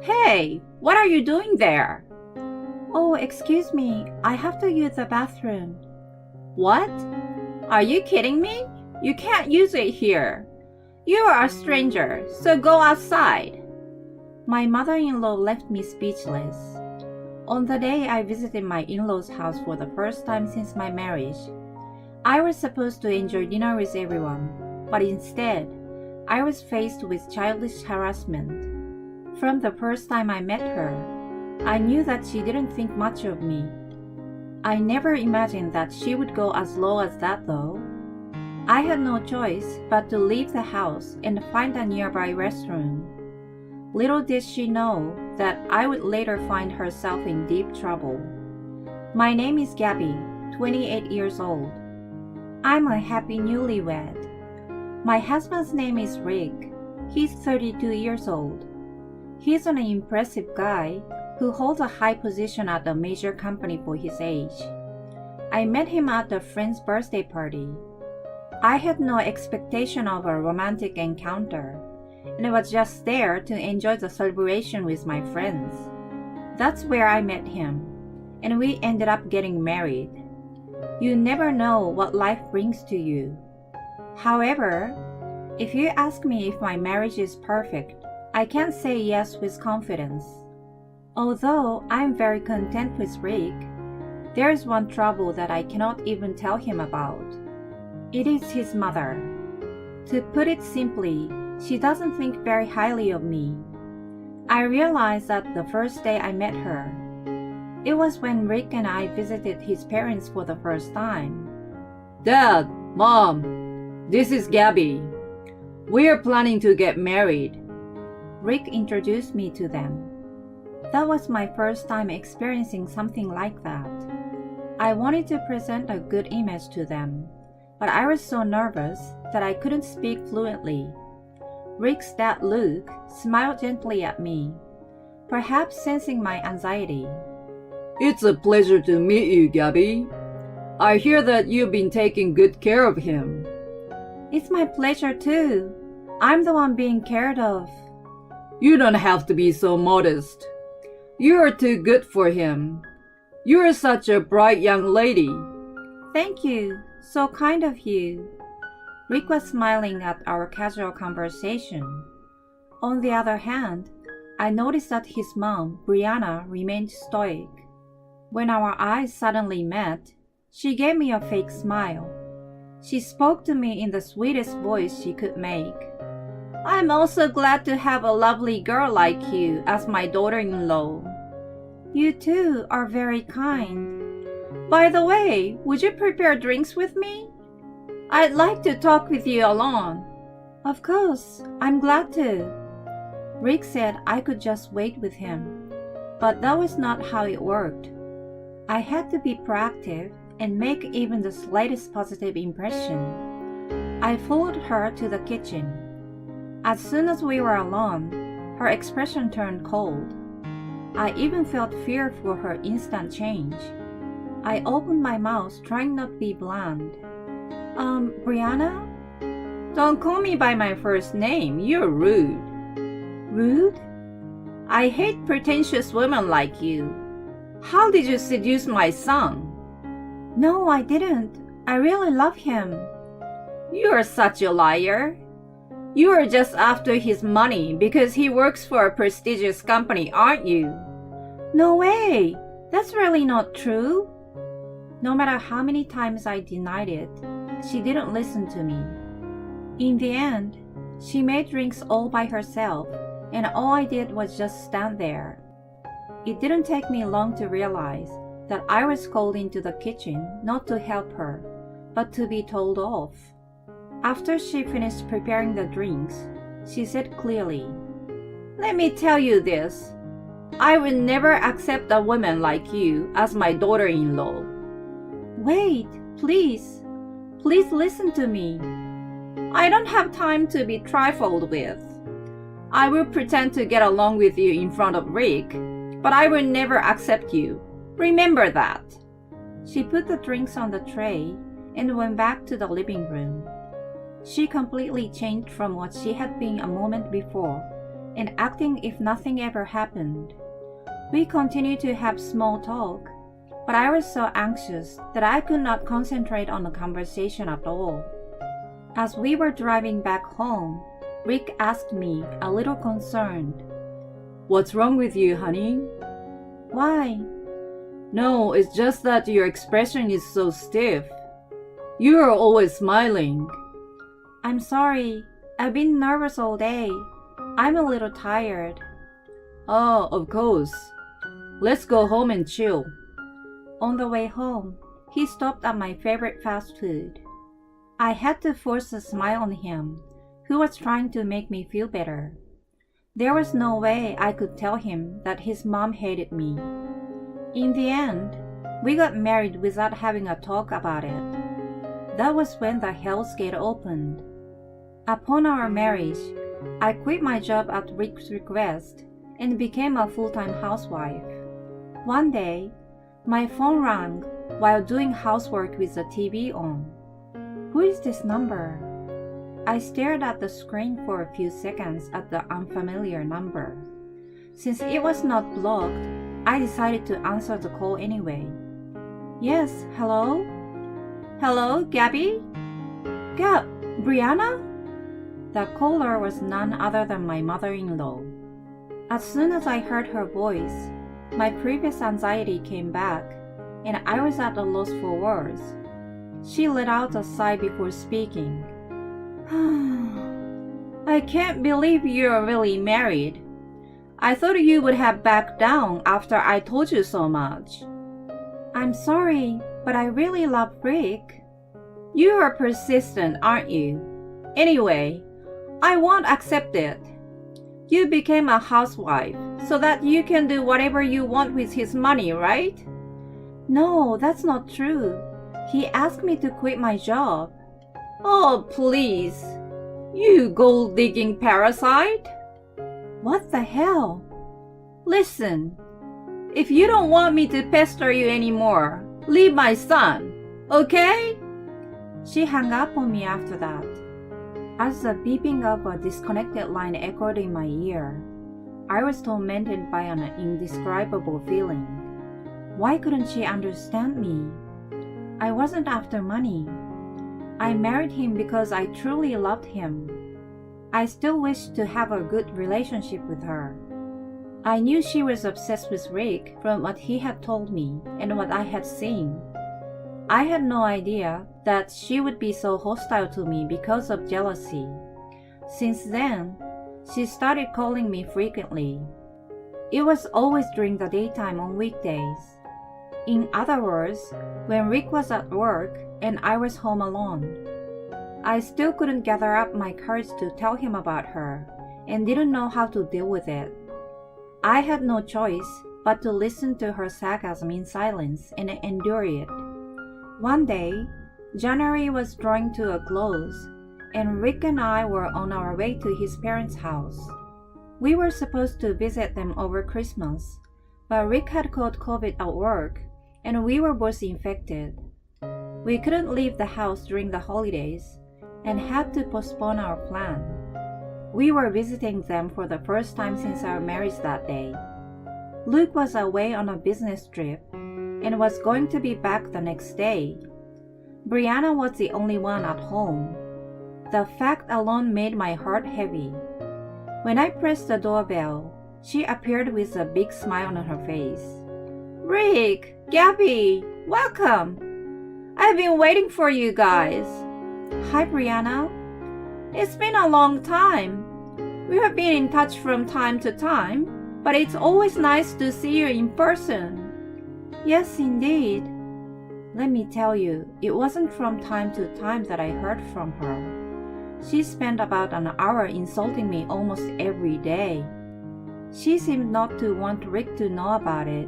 Hey, what are you doing there? Oh, excuse me, I have to use the bathroom. What? Are you kidding me? You can't use it here. You are a stranger, so go outside. My mother-in-law left me speechless. On the day I visited my in-laws' house for the first time since my marriage, I was supposed to enjoy dinner with everyone, but instead, I was faced with childish harassment. From the first time I met her, I knew that she didn't think much of me. I never imagined that she would go as low as that though. I had no choice but to leave the house and find a nearby restroom. Little did she know that I would later find herself in deep trouble. My name is Gabby, 28 years old. I'm a happy newlywed. My husband's name is Rick. He's 32 years old. He's an impressive guy who holds a high position at a major company for his age. I met him at a friend's birthday party. I had no expectation of a romantic encounter, and I was just there to enjoy the celebration with my friends. That's where I met him, and we ended up getting married. You never know what life brings to you. However, if you ask me if my marriage is perfect, I can't say yes with confidence. Although I'm very content with Rick, there is one trouble that I cannot even tell him about. It is his mother. To put it simply, she doesn't think very highly of me. I realized that the first day I met her. It was when Rick and I visited his parents for the first time. Dad, Mom, this is Gabby. We are planning to get married. Rick introduced me to them. That was my first time experiencing something like that. I wanted to present a good image to them, but I was so nervous that I couldn't speak fluently. Rick's dad, Luke, smiled gently at me, perhaps sensing my anxiety. It's a pleasure to meet you, Gabby. I hear that you've been taking good care of him. It's my pleasure too. I'm the one being cared of. You don't have to be so modest. You are too good for him. You are such a bright young lady. Thank you. So kind of you. Rick was smiling at our casual conversation. On the other hand, I noticed that his mom, Brianna, remained stoic. When our eyes suddenly met, she gave me a fake smile. She spoke to me in the sweetest voice she could make. I'm also glad to have a lovely girl like you as my daughter-in-law. You too are very kind. By the way, would you prepare drinks with me? I'd like to talk with you alone. Of course, I'm glad to. Rick said I could just wait with him, but that was not how it worked. I had to be proactive and make even the slightest positive impression. I followed her to the kitchen. As soon as we were alone, her expression turned cold. I even felt fear for her instant change. I opened my mouth, trying not to be bland. Brianna? Don't call me by my first name. You're rude. Rude? I hate pretentious women like you. How did you seduce my son? No, I didn't. I really love him. You're such a liar. You are just after his money because he works for a prestigious company, aren't you? No way! That's really not true. No matter how many times I denied it, she didn't listen to me. In the end, she made drinks all by herself, and all I did was just stand there. It didn't take me long to realize that I was called into the kitchen not to help her, but to be told off. After she finished preparing the drinks, she said clearly, "Let me tell you this. I will never accept a woman like you as my daughter-in-law." Wait, please. Please listen to me. I don't have time to be trifled with. I will pretend to get along with you in front of Rick, but I will never accept you. Remember that. She put the drinks on the tray and went back to the living room. She completely changed from what she had been a moment before, and acting if nothing ever happened. We continued to have small talk, but I was so anxious that I could not concentrate on the conversation at all. As we were driving back home, Rick asked me, a little concerned, "What's wrong with you, honey?" "Why?" "No, it's just that your expression is so stiff. You are always smiling." "I'm sorry. I've been nervous all day. I'm a little tired." "Oh, of course. Let's go home and chill." On the way home, he stopped at my favorite fast food. I had to force a smile on him, who was trying to make me feel better. There was no way I could tell him that his mom hated me. In the end, we got married without having a talk about it. That was when the Hell's Gate opened. Upon our marriage, I quit my job at Rick's request and became a full-time housewife. One day, my phone rang while doing housework with the TV on. Who is this number? I stared at the screen for a few seconds at the unfamiliar number. Since it was not blocked, I decided to answer the call anyway. "Yes, hello?" "Hello, Gabby?" "Gab, Brianna?" The caller was none other than my mother-in-law. As soon as I heard her voice, my previous anxiety came back, and I was at a loss for words. She let out a sigh before speaking. "I can't believe you're really married. I thought you would have backed down after I told you so much." "I'm sorry, but I really love Rick." "You are persistent, aren't you? Anyway, I won't accept it. You became a housewife so that you can do whatever you want with his money, right?" "No, that's not true. He asked me to quit my job." "Oh, please. You gold-digging parasite." "What the hell?" "Listen, if you don't want me to pester you anymore, leave my son, okay?" She hung up on me after that. As the beeping of a disconnected line echoed in my ear, I was tormented by an indescribable feeling. Why couldn't she understand me? I wasn't after money. I married him because I truly loved him. I still wished to have a good relationship with her. I knew she was obsessed with Rick from what he had told me and what I had seen. I had no idea that she would be so hostile to me because of jealousy. Since then, she started calling me frequently. It was always during the daytime on weekdays. In other words, when Rick was at work and I was home alone. I still couldn't gather up my courage to tell him about her and didn't know how to deal with it. I had no choice but to listen to her sarcasm in silence and endure it. One day, January was drawing to a close, and Rick and I were on our way to his parents' house. We were supposed to visit them over Christmas, but Rick had caught COVID at work, and we were both infected. We couldn't leave the house during the holidays, and had to postpone our plan. We were visiting them for the first time since our marriage that day. Luke was away on a business trip, and was going to be back the next day. Brianna was the only one at home. The fact alone made my heart heavy. When I pressed the doorbell, she appeared with a big smile on her face. "Rick, Gabby, welcome. I've been waiting for you guys." "Hi, Brianna." "It's been a long time. We have been in touch from time to time, but it's always nice to see you in person." "Yes, indeed." Let me tell you, it wasn't from time to time that I heard from her. She spent about an hour insulting me almost every day. She seemed not to want Rick to know about it,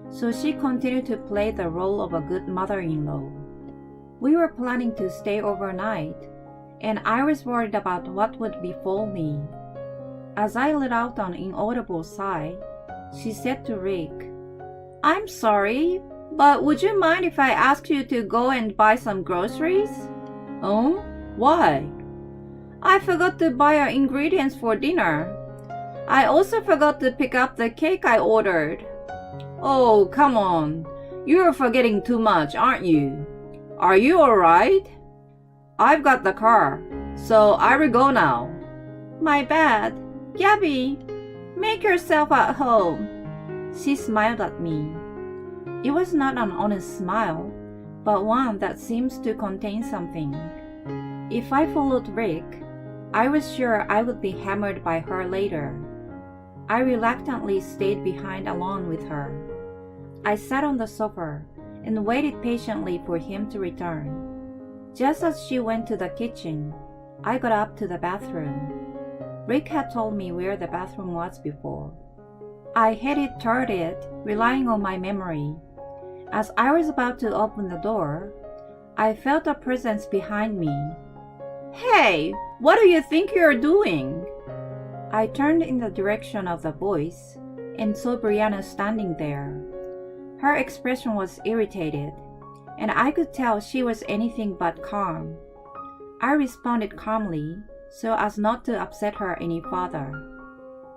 so she continued to play the role of a good mother-in-law. We were planning to stay overnight, and I was worried about what would befall me. As I let out an inaudible sigh, she said to Rick, "I'm sorry, but would you mind if I asked you to go and buy some groceries?" "Oh? Why?" "I forgot to buy our ingredients for dinner. I also forgot to pick up the cake I ordered. Oh, come on. You're forgetting too much, aren't you? Are you alright? I've got the car, so I will go now. My bad. Gabby, make yourself at home. She smiled at me. It was not an honest smile, but one that seems to contain something. If I followed Rick, I was sure I would be hammered by her later. I reluctantly stayed behind alone with her. I sat on the sofa and waited patiently for him to return. Just as she went to the kitchen, I got up to the bathroom. Rick had told me where the bathroom was before. I headed toward it, relying on my memory. As I was about to open the door, I felt a presence behind me. Hey, what do you think you're doing? I turned in the direction of the voice and saw Brianna standing there. Her expression was irritated, and I could tell she was anything but calm. I responded calmly, so as not to upset her any further.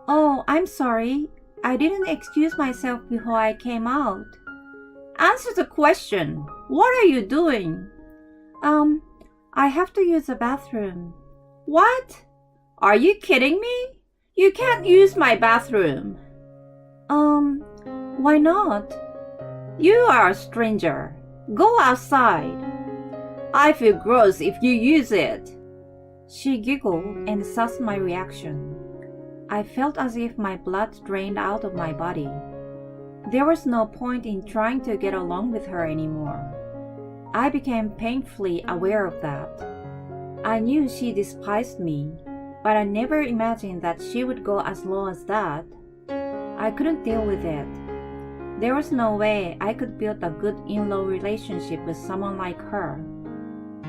Oh, I'm sorry. I didn't excuse myself before I came out. Answer the question. What are you doing? I have to use the bathroom. What? Are you kidding me? You can't use my bathroom. Why not? You are a stranger. Go outside. I feel gross if you use it. She giggled and sussed my reaction. I felt as if my blood drained out of my body. There was no point in trying to get along with her anymore. I became painfully aware of that. I knew she despised me, but I never imagined that she would go as low as that. I couldn't deal with it. There was no way I could build a good in-law relationship with someone like her.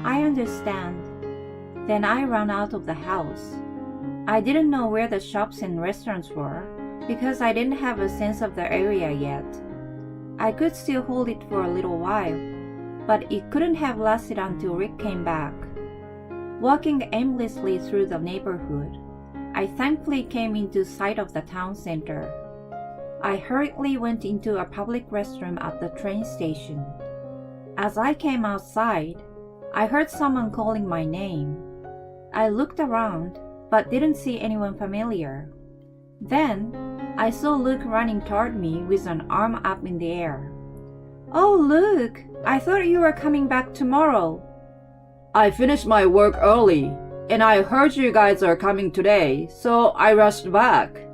I understand. Then I ran out of the house. I didn't know where the shops and restaurants were because I didn't have a sense of the area yet. I could still hold it for a little while, but it couldn't have lasted until Rick came back. Walking aimlessly through the neighborhood, I thankfully came into sight of the town center. I hurriedly went into a public restroom at the train station. As I came outside, I heard someone calling my name. I looked around, but didn't see anyone familiar. Then, I saw Luke running toward me with an arm up in the air. Oh, Luke, I thought you were coming back tomorrow. I finished my work early, and I heard you guys are coming today, so I rushed back.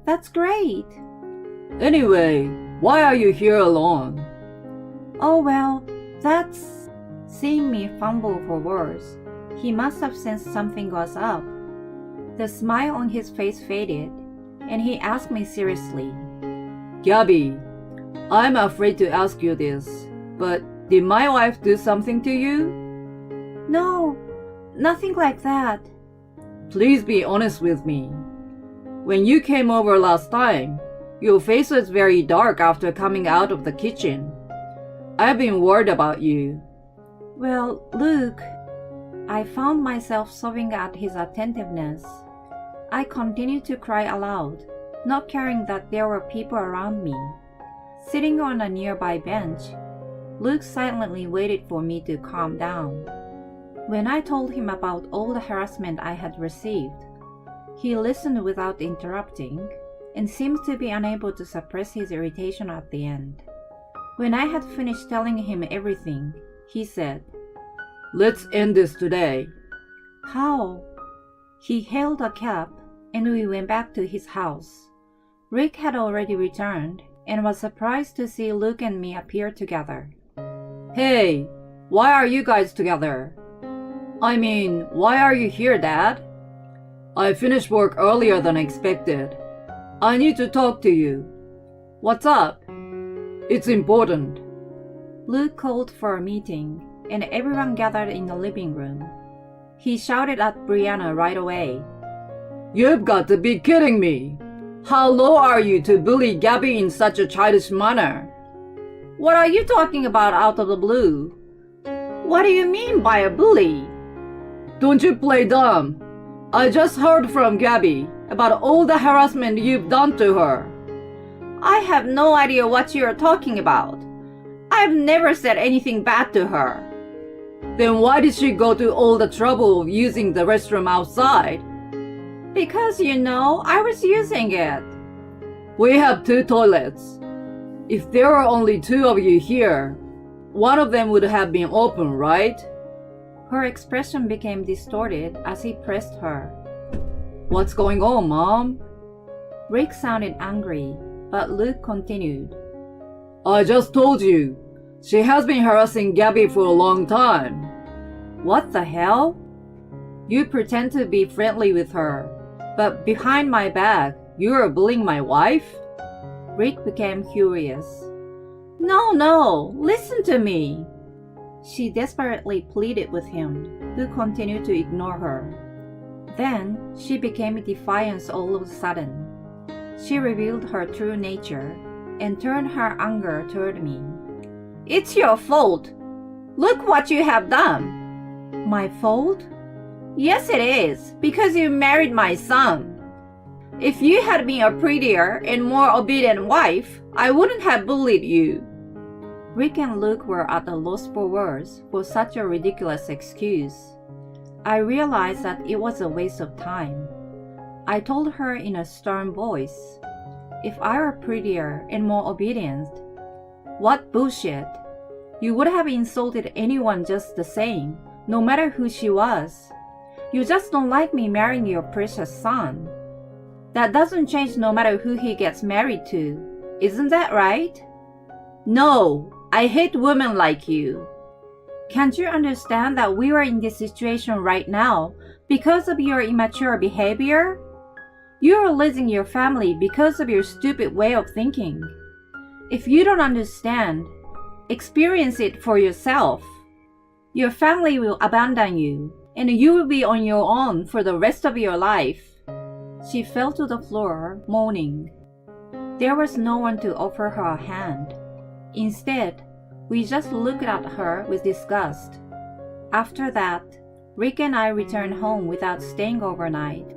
That's great. Anyway, why are you here alone? Oh, well, that's... Seeing me fumble for words, he must have sensed something was up. The smile on his face faded, and he asked me seriously. Gabby, I'm afraid to ask you this, but did my wife do something to you? No, nothing like that. Please be honest with me. When you came over last time, your face was very dark after coming out of the kitchen. I've been worried about you. Well, Luke, I found myself sobbing at his attentiveness. I continued to cry aloud, not caring that there were people around me. Sitting on a nearby bench, Luke silently waited for me to calm down. When I told him about all the harassment I had received, he listened without interrupting and seemed to be unable to suppress his irritation at the end. When I had finished telling him everything, he said, Let's end this today. How? He hailed a cab and we went back to his house. Rick had already returned and was surprised to see Luke and me appear together. Hey, why are you guys together? I mean, why are you here, Dad? I finished work earlier than expected. I need to talk to you. What's up? It's important. Luke called for a meeting, and everyone gathered in the living room. He shouted at Brianna right away. You've got to be kidding me! How low are you to bully Gabby in such a childish manner? What are you talking about out of the blue? What do you mean by a bully? Don't you play dumb. I just heard from Gabby. about all the harassment you've done to her. I have no idea what you're talking about. I've never said anything bad to her. Then why did she go to all the trouble of using the restroom outside? Because, I was using it. We have 2 toilets. If there were only 2 of you here, one of them would have been open, right? Her expression became distorted as he pressed her. What's going on, Mom? Rick sounded angry, but Luke continued. I just told you. She has been harassing Gabby for a long time. What the hell? You pretend to be friendly with her, but behind my back, you are bullying my wife? Rick became furious. No, listen to me. She desperately pleaded with him, who continued to ignore her. Then she became defiant all of a sudden. She revealed her true nature and turned her anger toward me. It's your fault. Look what you have done. My fault? Yes, it is, because you married my son. If you had been a prettier and more obedient wife, I wouldn't have bullied you. Rick and Luke were at a loss for words for such a ridiculous excuse. I realized that it was a waste of time. I told her in a stern voice, if I were prettier and more obedient, what bullshit. You would have insulted anyone just the same, no matter who she was. You just don't like me marrying your precious son. That doesn't change no matter who he gets married to. Isn't that right? No, I hate women like you. Can't you understand that we are in this situation right now because of your immature behavior? You are losing your family because of your stupid way of thinking. If you don't understand, experience it for yourself. Your family will abandon you, and you will be on your own for the rest of your life. She fell to the floor, moaning. There was no one to offer her a hand. Instead, we just looked at her with disgust. After that, Rick and I returned home without staying overnight.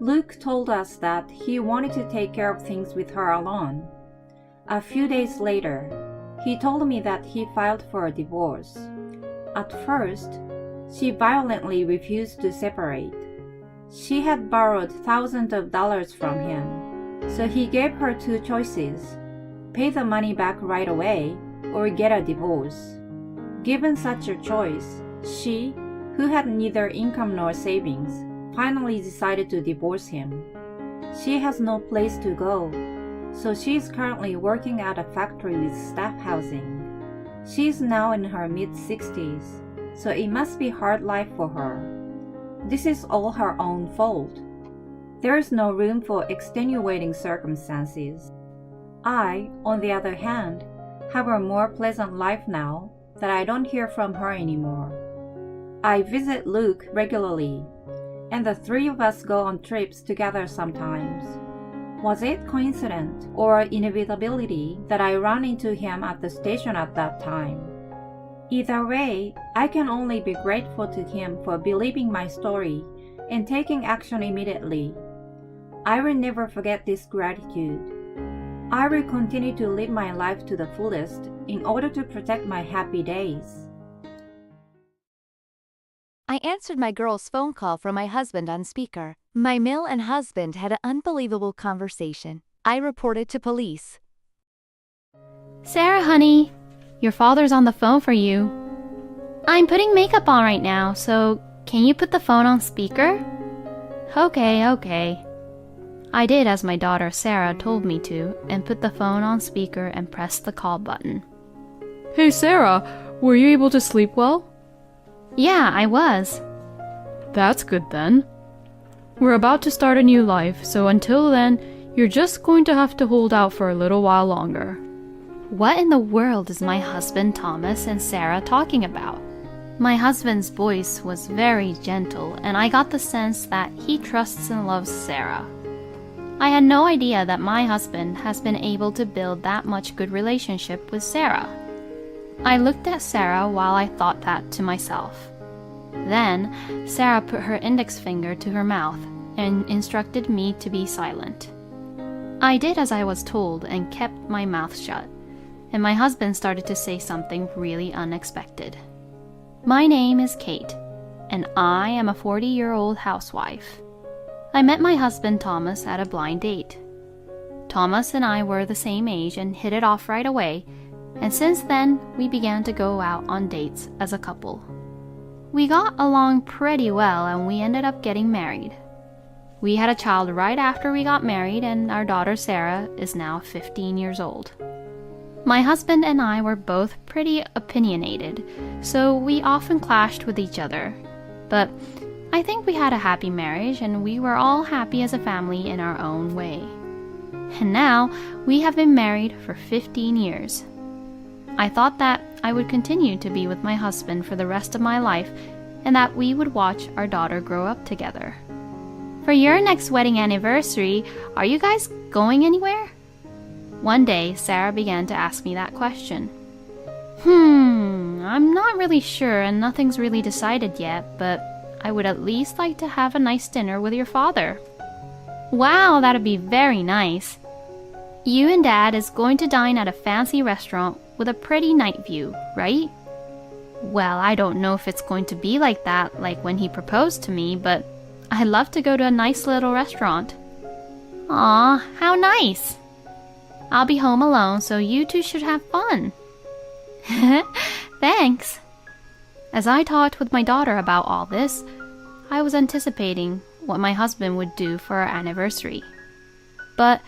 Luke told us that he wanted to take care of things with her alone. A few days later, he told me that he filed for a divorce. At first, she violently refused to separate. She had borrowed thousands of dollars from him, so he gave her 2 choices: pay the money back right away or get a divorce. Given such a choice, she, who had neither income nor savings, finally decided to divorce him. She has no place to go, so she is currently working at a factory with staff housing. She is now in her mid-60s, so it must be a hard life for her. This is all her own fault. There is no room for extenuating circumstances. I, on the other hand, have a more pleasant life now that I don't hear from her anymore. I visit Luke regularly, and the 3 of us go on trips together sometimes. Was it coincidence or inevitability that I ran into him at the station at that time? Either way, I can only be grateful to him for believing my story and taking action immediately. I will never forget this gratitude. I will continue to live my life to the fullest in order to protect my happy days. I answered my girl's phone call from my husband on speaker. My male and husband had an unbelievable conversation. I reported to police. Sarah, honey, your father's on the phone for you. I'm putting makeup on right now, so can you put the phone on speaker? Okay. I did as my daughter Sarah told me to and put the phone on speaker and pressed the call button. Hey Sarah, were you able to sleep well? Yeah, I was. That's good then. We're about to start a new life, so until then, you're just going to have to hold out for a little while longer. What in the world is my husband Thomas and Sarah talking about? My husband's voice was very gentle, and I got the sense that he trusts and loves Sarah. I had no idea that my husband has been able to build that much good relationship with Sarah. I looked at Sarah while I thought that to myself. Then, Sarah put her index finger to her mouth and instructed me to be silent. I did as I was told and kept my mouth shut, and my husband started to say something really unexpected. My name is Kate, and I am a 40-year-old housewife. I met my husband Thomas at a blind date. Thomas and I were the same age and hit it off right away, and since then we began to go out on dates as a couple. We got along pretty well and we ended up getting married. We had a child right after we got married, and our daughter Sarah is now 15 years old. My husband and I were both pretty opinionated, so we often clashed with each other. But I think we had a happy marriage and we were all happy as a family in our own way. And now we have been married for 15 years. I thought that I would continue to be with my husband for the rest of my life and that we would watch our daughter grow up together. For your next wedding anniversary, are you guys going anywhere? One day, Sarah began to ask me that question. I'm not really sure and nothing's really decided yet, but I would at least like to have a nice dinner with your father. Wow, that'd be very nice. You and Dad is going to dine at a fancy restaurant with a pretty night view, right? Well, I don't know if it's going to be like that, like when he proposed to me, but I'd love to go to a nice little restaurant. Aw, how nice! I'll be home alone, so you two should have fun. Thanks. As I talked with my daughter about all this, I was anticipating what my husband would do for our anniversary. But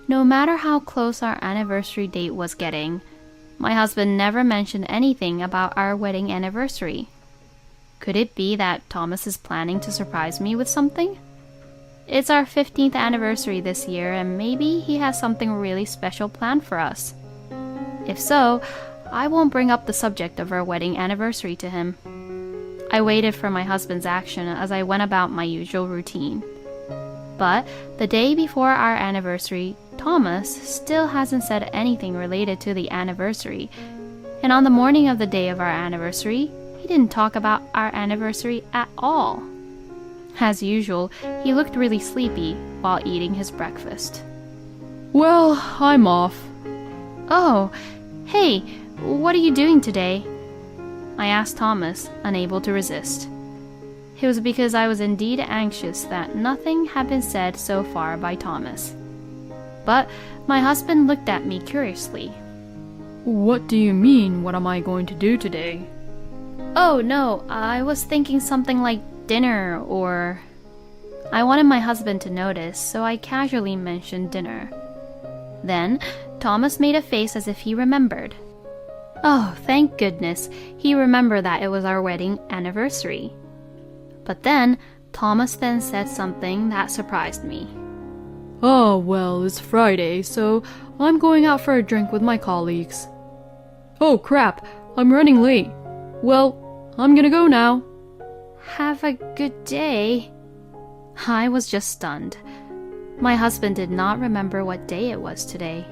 no matter how close our anniversary date was getting, my husband never mentioned anything about our wedding anniversary. Could it be that Thomas is planning to surprise me with something? It's our 15th anniversary this year, and maybe he has something really special planned for us. If so, I won't bring up the subject of our wedding anniversary to him. I waited for my husband's action as I went about my usual routine. But the day before our anniversary, Thomas still hasn't said anything related to the anniversary, and on the morning of the day of our anniversary, he didn't talk about our anniversary at all. As usual, he looked really sleepy while eating his breakfast. Well, I'm off. Oh, hey, what are you doing today? I asked Thomas, unable to resist. It was because I was indeed anxious that nothing had been said so far by Thomas. But my husband looked at me curiously. What do you mean, what am I going to do today? Oh no, I was thinking something like dinner or... I wanted my husband to notice, so I casually mentioned dinner. Then Thomas made a face as if he remembered. Oh, thank goodness, he remembered that it was our wedding anniversary. But then Thomas then said something that surprised me. Oh, well, it's Friday, so I'm going out for a drink with my colleagues. Oh, crap, I'm running late. Well, I'm gonna go now. Have a good day. I was just stunned. My husband did not remember what day it was today.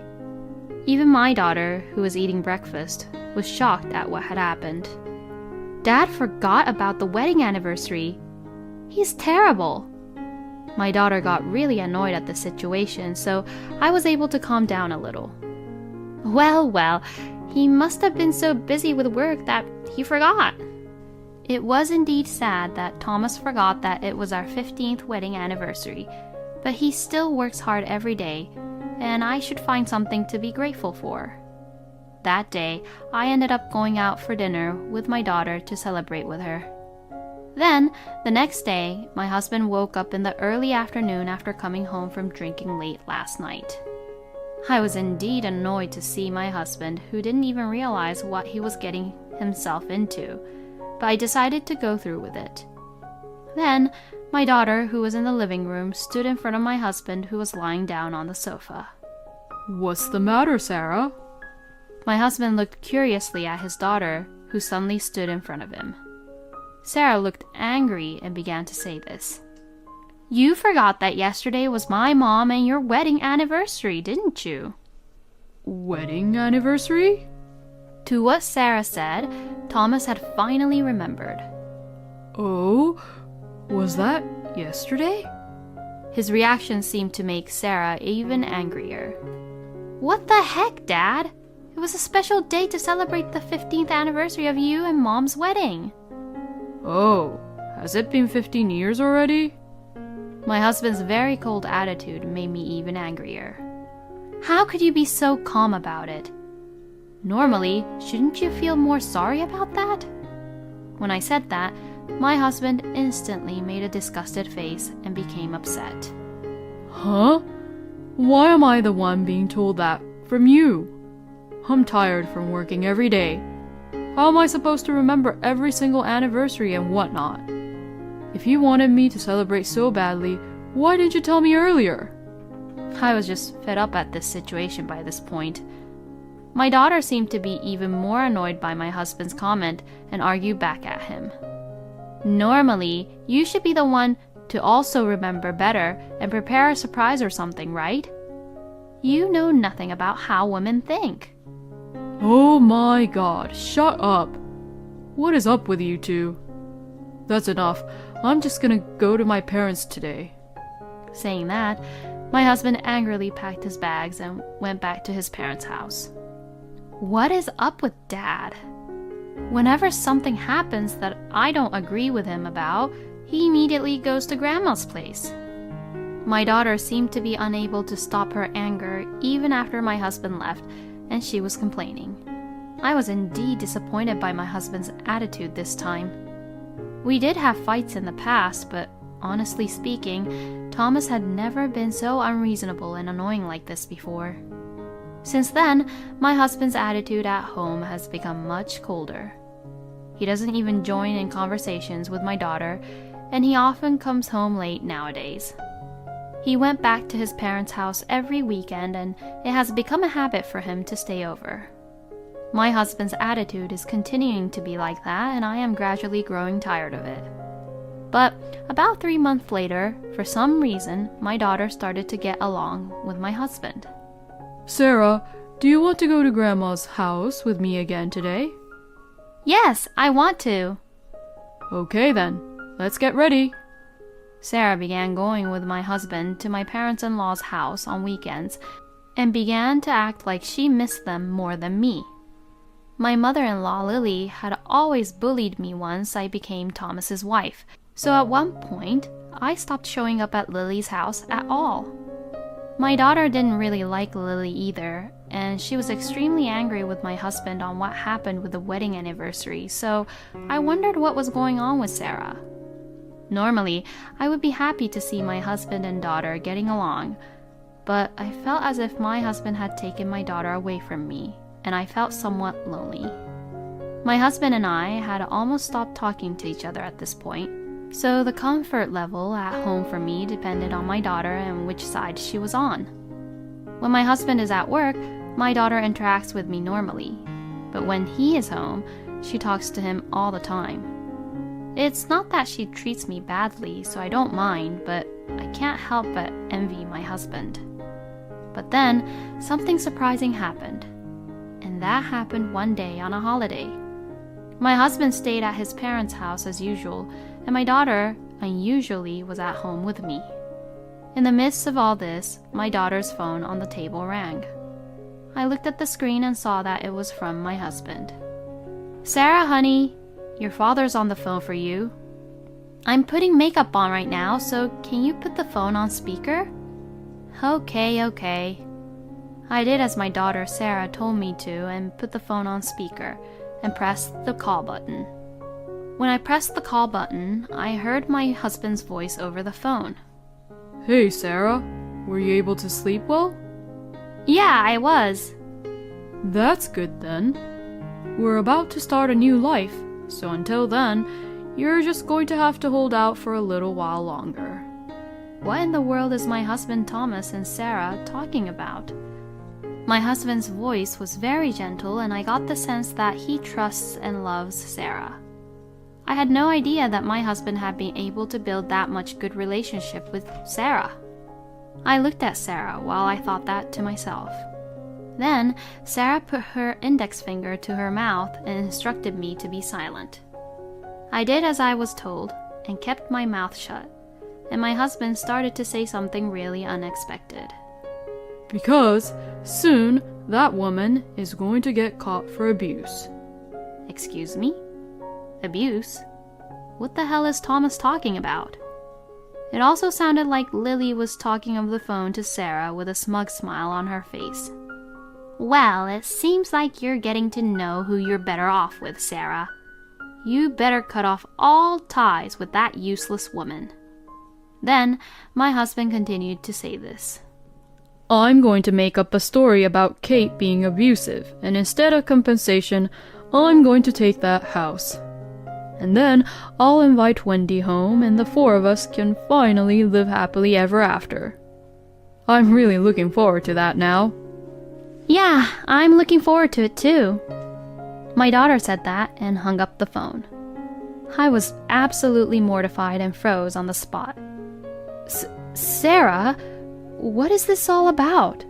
Even my daughter, who was eating breakfast, was shocked at what had happened. Dad forgot about the wedding anniversary. He's terrible. My daughter got really annoyed at the situation, so I was able to calm down a little. Well, he must have been so busy with work that he forgot. It was indeed sad that Thomas forgot that it was our 15th wedding anniversary, but he still works hard every day, and I should find something to be grateful for. That day, I ended up going out for dinner with my daughter to celebrate with her. Then, the next day, my husband woke up in the early afternoon after coming home from drinking late last night. I was indeed annoyed to see my husband, who didn't even realize what he was getting himself into, but I decided to go through with it. Then, my daughter, who was in the living room, stood in front of my husband, who was lying down on the sofa. What's the matter, Sarah? My husband looked curiously at his daughter, who suddenly stood in front of him. Sarah looked angry and began to say this. You forgot that yesterday was my mom and your wedding anniversary, didn't you? Wedding anniversary? To what Sarah said, Thomas had finally remembered. Oh, was that yesterday? His reaction seemed to make Sarah even angrier. What the heck, Dad? It was a special day to celebrate the 15th anniversary of you and Mom's wedding. Oh, has it been 15 years already? My husband's very cold attitude made me even angrier. How could you be so calm about it? Normally, shouldn't you feel more sorry about that? When I said that, my husband instantly made a disgusted face and became upset. Huh? Why am I the one being told that from you? I'm tired from working every day. How am I supposed to remember every single anniversary and whatnot? If you wanted me to celebrate so badly, why didn't you tell me earlier? I was just fed up at this situation by this point. My daughter seemed to be even more annoyed by my husband's comment and argued back at him. Normally, you should be the one to also remember better and prepare a surprise or something, right? You know nothing about how women think. Oh my god, shut up. What is up with you two? That's enough. I'm just gonna go to my parents today. Saying that, my husband angrily packed his bags and went back to his parents' house. What is up with Dad? Whenever something happens that I don't agree with him about, he immediately goes to Grandma's place. My daughter seemed to be unable to stop her anger even after my husband left, and she was complaining. I was indeed disappointed by my husband's attitude this time. We did have fights in the past, but honestly speaking, Thomas had never been so unreasonable and annoying like this before. Since then, my husband's attitude at home has become much colder. He doesn't even join in conversations with my daughter, and he often comes home late nowadays. He went back to his parents' house every weekend, and it has become a habit for him to stay over. My husband's attitude is continuing to be like that, and I am gradually growing tired of it. But about 3 months later, for some reason, my daughter started to get along with my husband. Sarah, do you want to go to Grandma's house with me again today? Yes, I want to. Okay then, let's get ready. Sarah began going with my husband to my parents-in-law's house on weekends and began to act like she missed them more than me. My mother-in-law, Lily, had always bullied me once I became Thomas's wife, so at one point, I stopped showing up at Lily's house at all. My daughter didn't really like Lily either, and she was extremely angry with my husband on what happened with the wedding anniversary, so I wondered what was going on with Sarah. Normally, I would be happy to see my husband and daughter getting along, but I felt as if my husband had taken my daughter away from me, and I felt somewhat lonely. My husband and I had almost stopped talking to each other at this point, so the comfort level at home for me depended on my daughter and which side she was on. When my husband is at work, my daughter interacts with me normally, but when he is home, she talks to him all the time. It's not that she treats me badly, so I don't mind, but I can't help but envy my husband. But then, something surprising happened, and that happened one day on a holiday. My husband stayed at his parents' house as usual, and my daughter, unusually, was at home with me. In the midst of all this, my daughter's phone on the table rang. I looked at the screen and saw that it was from my husband. "Sarah, honey, your father's on the phone for you." "I'm putting makeup on right now, so can you put the phone on speaker?" Okay. I did as my daughter Sarah told me to and put the phone on speaker and pressed the call button. When I pressed the call button, I heard my husband's voice over the phone. Hey Sarah, were you able to sleep well? "Yeah, I was." That's good then. We're about to start a new life, so until then, you're just going to have to hold out for a little while longer. What in the world is my husband Thomas and Sarah talking about? My husband's voice was very gentle, and I got the sense that he trusts and loves Sarah. I had no idea that my husband had been able to build that much good relationship with Sarah. I looked at Sarah while I thought that to myself. Then, Sarah put her index finger to her mouth and instructed me to be silent. I did as I was told and kept my mouth shut, and my husband started to say something really unexpected. Because soon that woman is going to get caught for abuse. Excuse me? Abuse? What the hell is Thomas talking about? It also sounded like Lily was talking over the phone to Sarah with a smug smile on her face. Well, it seems like you're getting to know who you're better off with, Sarah. You better cut off all ties with that useless woman. Then, my husband continued to say this. I'm going to make up a story about Kate being abusive, and instead of compensation, I'm going to take that house. And then I'll invite Wendy home, and the four of us can finally live happily ever after. I'm really looking forward to that now. Yeah, I'm looking forward to it too. My daughter said that and hung up the phone. I was absolutely mortified and froze on the spot. Sarah, what is this all about?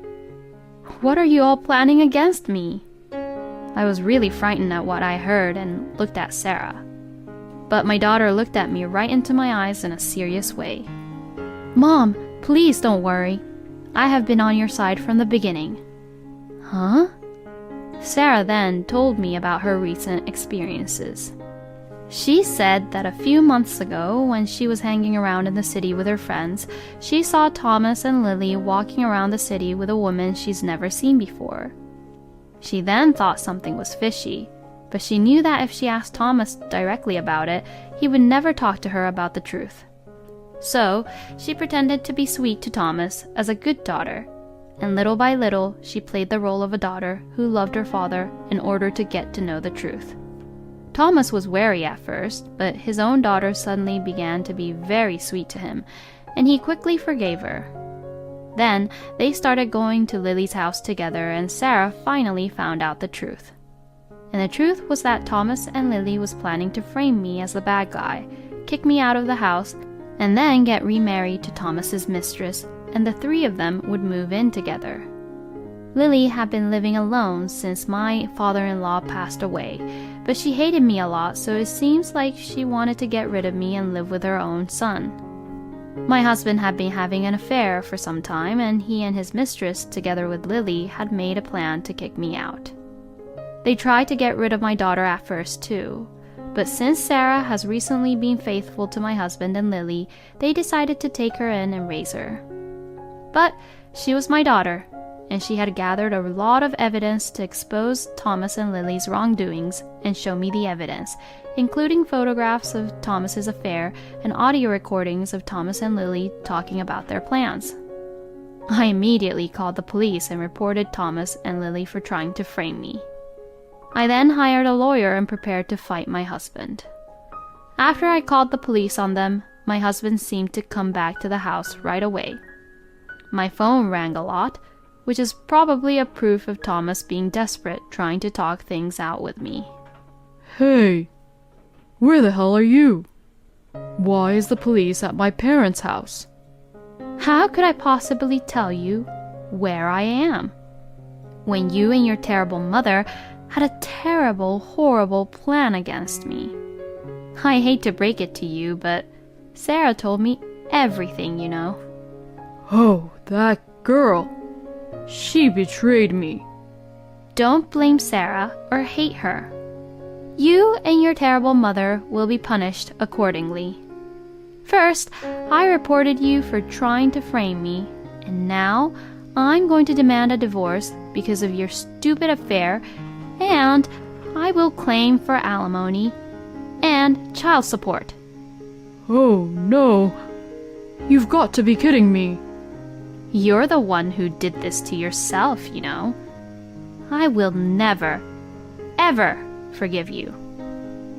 What are you all planning against me? I was really frightened at what I heard and looked at Sarah. But my daughter looked at me right into my eyes in a serious way. Mom, please don't worry. I have been on your side from the beginning. Huh? Sarah then told me about her recent experiences. She said that a few months ago, when she was hanging around in the city with her friends, she saw Thomas and Lily walking around the city with a woman she's never seen before. She then thought something was fishy, but she knew that if she asked Thomas directly about it, he would never talk to her about the truth. So, she pretended to be sweet to Thomas as a good daughter, and little by little, she played the role of a daughter who loved her father in order to get to know the truth. Thomas was wary at first, but his own daughter suddenly began to be very sweet to him, and he quickly forgave her. Then, they started going to Lily's house together, and Sarah finally found out the truth. And the truth was that Thomas and Lily was planning to frame me as the bad guy, kick me out of the house, and then get remarried to Thomas's mistress, and the three of them would move in together. Lily had been living alone since my father-in-law passed away, but she hated me a lot, so it seems like she wanted to get rid of me and live with her own son. My husband had been having an affair for some time, and he and his mistress, together with Lily, had made a plan to kick me out. They tried to get rid of my daughter at first too, but since Sarah has recently been faithful to my husband and Lily, they decided to take her in and raise her. But she was my daughter, and she had gathered a lot of evidence to expose Thomas and Lily's wrongdoings and show me the evidence, including photographs of Thomas's affair and audio recordings of Thomas and Lily talking about their plans. I immediately called the police and reported Thomas and Lily for trying to frame me. I then hired a lawyer and prepared to fight my husband. After I called the police on them, my husband seemed to come back to the house right away. My phone rang a lot, which is probably a proof of Thomas being desperate, trying to talk things out with me. Hey, where the hell are you? Why is the police at my parents' house? How could I possibly tell you where I am, when you and your terrible mother had a terrible, horrible plan against me? I hate to break it to you, but Sarah told me everything, you know. Oh, that girl. She betrayed me. Don't blame Sarah or hate her. You and your terrible mother will be punished accordingly. First, I reported you for trying to frame me, and now I'm going to demand a divorce because of your stupid affair, and I will claim for alimony and child support. Oh, no. You've got to be kidding me. You're the one who did this to yourself, you know. I will never, ever forgive you.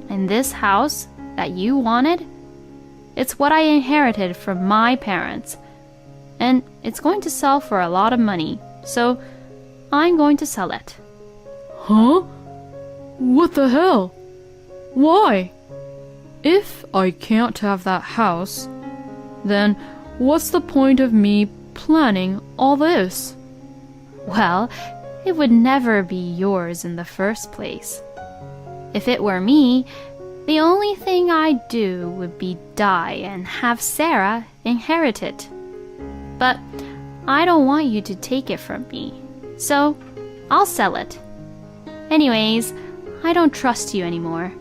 And this house that you wanted, it's what I inherited from my parents. And it's going to sell for a lot of money, so I'm going to sell it. Huh? What the hell? Why? If I can't have that house, then what's the point of me planning all this? Well, it would never be yours in the first place. If it were me, the only thing I'd do would be die and have Sarah inherit it. But I don't want you to take it from me, so I'll sell it. Anyways, I don't trust you anymore.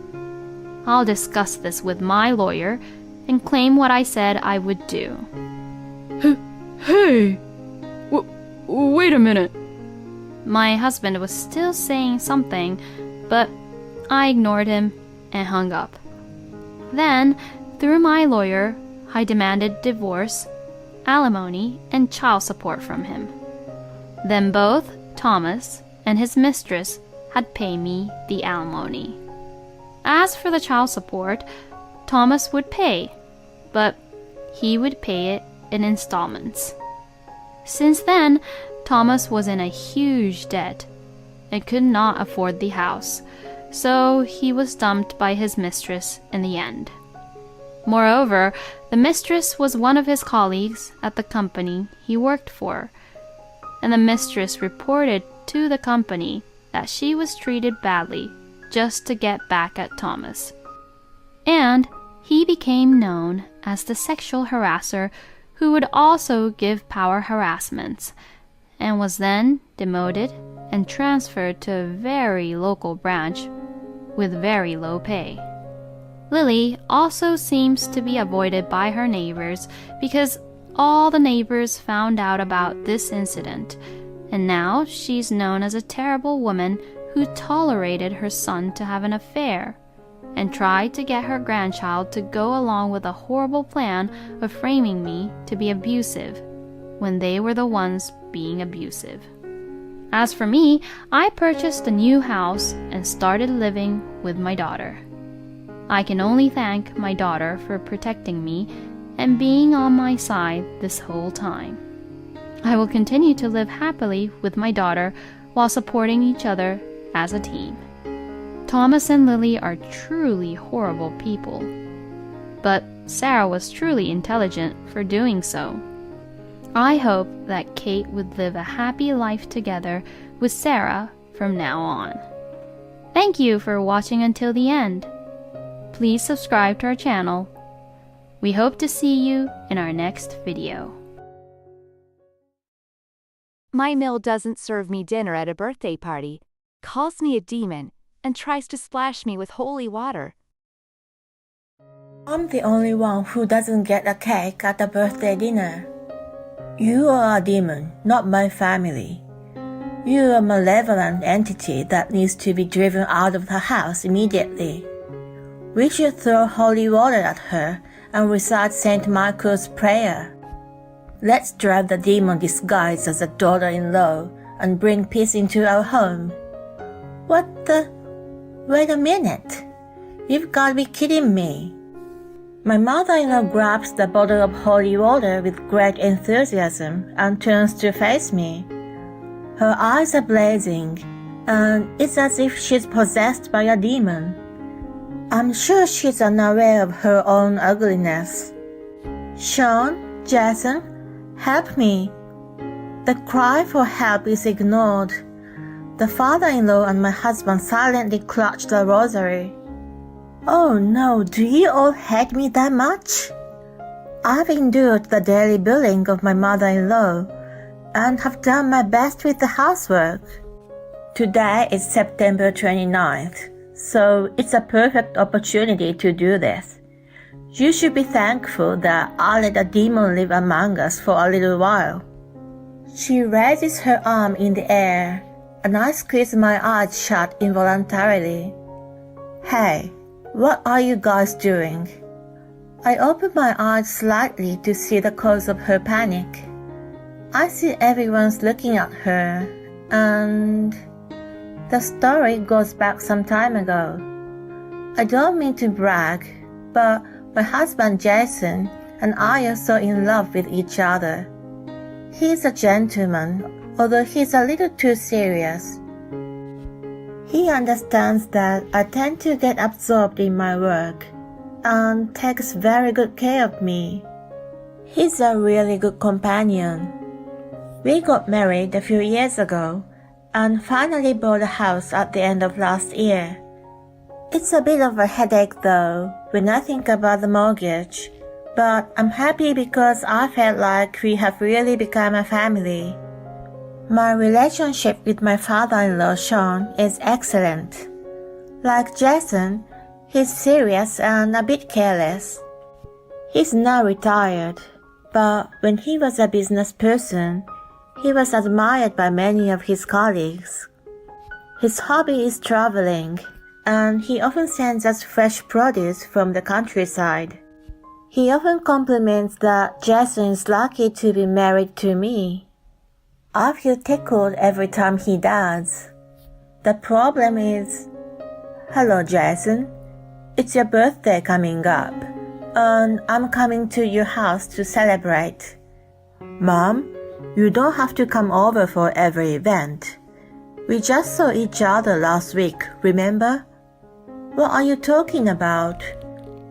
I'll discuss this with my lawyer and claim what I said I would do. Hey! Wait a minute. My husband was still saying something, but I ignored him and hung up. Then, through my lawyer, I demanded divorce, alimony, and child support from him. Then both Thomas and his mistress had paid me the alimony. As for the child support, Thomas would pay, but he would pay it in installments. Since then, Thomas was in a huge debt and could not afford the house, so he was dumped by his mistress in the end. Moreover, the mistress was one of his colleagues at the company he worked for, and the mistress reported to the company that she was treated badly just to get back at Thomas. And he became known as the sexual harasser who would also give power harassments, and was then demoted and transferred to a very local branch with very low pay. Lily also seems to be avoided by her neighbors because all the neighbors found out about this incident, and now she's known as a terrible woman who tolerated her son to have an affair and tried to get her grandchild to go along with a horrible plan of framing me to be abusive when they were the ones being abusive. As for me, I purchased a new house and started living with my daughter. I can only thank my daughter for protecting me and being on my side this whole time. I will continue to live happily with my daughter while supporting each other as a team. Thomas and Lily are truly horrible people, but Sarah was truly intelligent for doing so. I hope that Kate would live a happy life together with Sarah from now on. Thank you for watching until the end. Please subscribe to our channel. We hope to see you in our next video. My mill doesn't serve me dinner at a birthday party, calls me a demon, and tries to splash me with holy water. I'm the only one who doesn't get a cake at the birthday dinner. You are a demon, not my family. You're a malevolent entity that needs to be driven out of the house immediately. We should throw holy water at her and recite St. Michael's prayer. Let's drive the demon disguised as a daughter-in-law and bring peace into our home. What the? Wait a minute. You've got to be kidding me. My mother-in-law grabs the bottle of holy water with great enthusiasm and turns to face me. Her eyes are blazing, and it's as if she's possessed by a demon. I'm sure she's unaware of her own ugliness. Sean, Jason, help me. The cry for help is ignored. The father-in-law and my husband silently clutch the rosary. Oh no, do you all hate me that much? I've endured the daily bullying of my mother-in-law and have done my best with the housework. Today is September 29th, so it's a perfect opportunity to do this. You should be thankful that I let a demon live among us for a little while. She raises her arm in the air, and I squeeze my eyes shut involuntarily. Hey, what are you guys doing? I open my eyes slightly to see the cause of her panic. I see everyone's looking at her, and the story goes back some time ago. I don't mean to brag, but my husband Jason and I are so in love with each other. He's a gentleman, although he's a little too serious. He understands that I tend to get absorbed in my work and takes very good care of me. He's a really good companion. We got married a few years ago and finally bought a house at the end of last year. It's a bit of a headache though when I think about the mortgage, But I'm happy because I felt like we have really become a family. My relationship with my father-in-law, Sean, is excellent. Like Jason, he's serious and a bit careless. He's now retired, but when he was a business person, he was admired by many of his colleagues. His hobby is traveling, and he often sends us fresh produce from the countryside. He often compliments that Jason is lucky to be married to me. I feel tickled every time he does. The problem is, hello Jason, it's your birthday coming up, and I'm coming to your house to celebrate. Mom, you don't have to come over for every event. We just saw each other last week, remember? What are you talking about?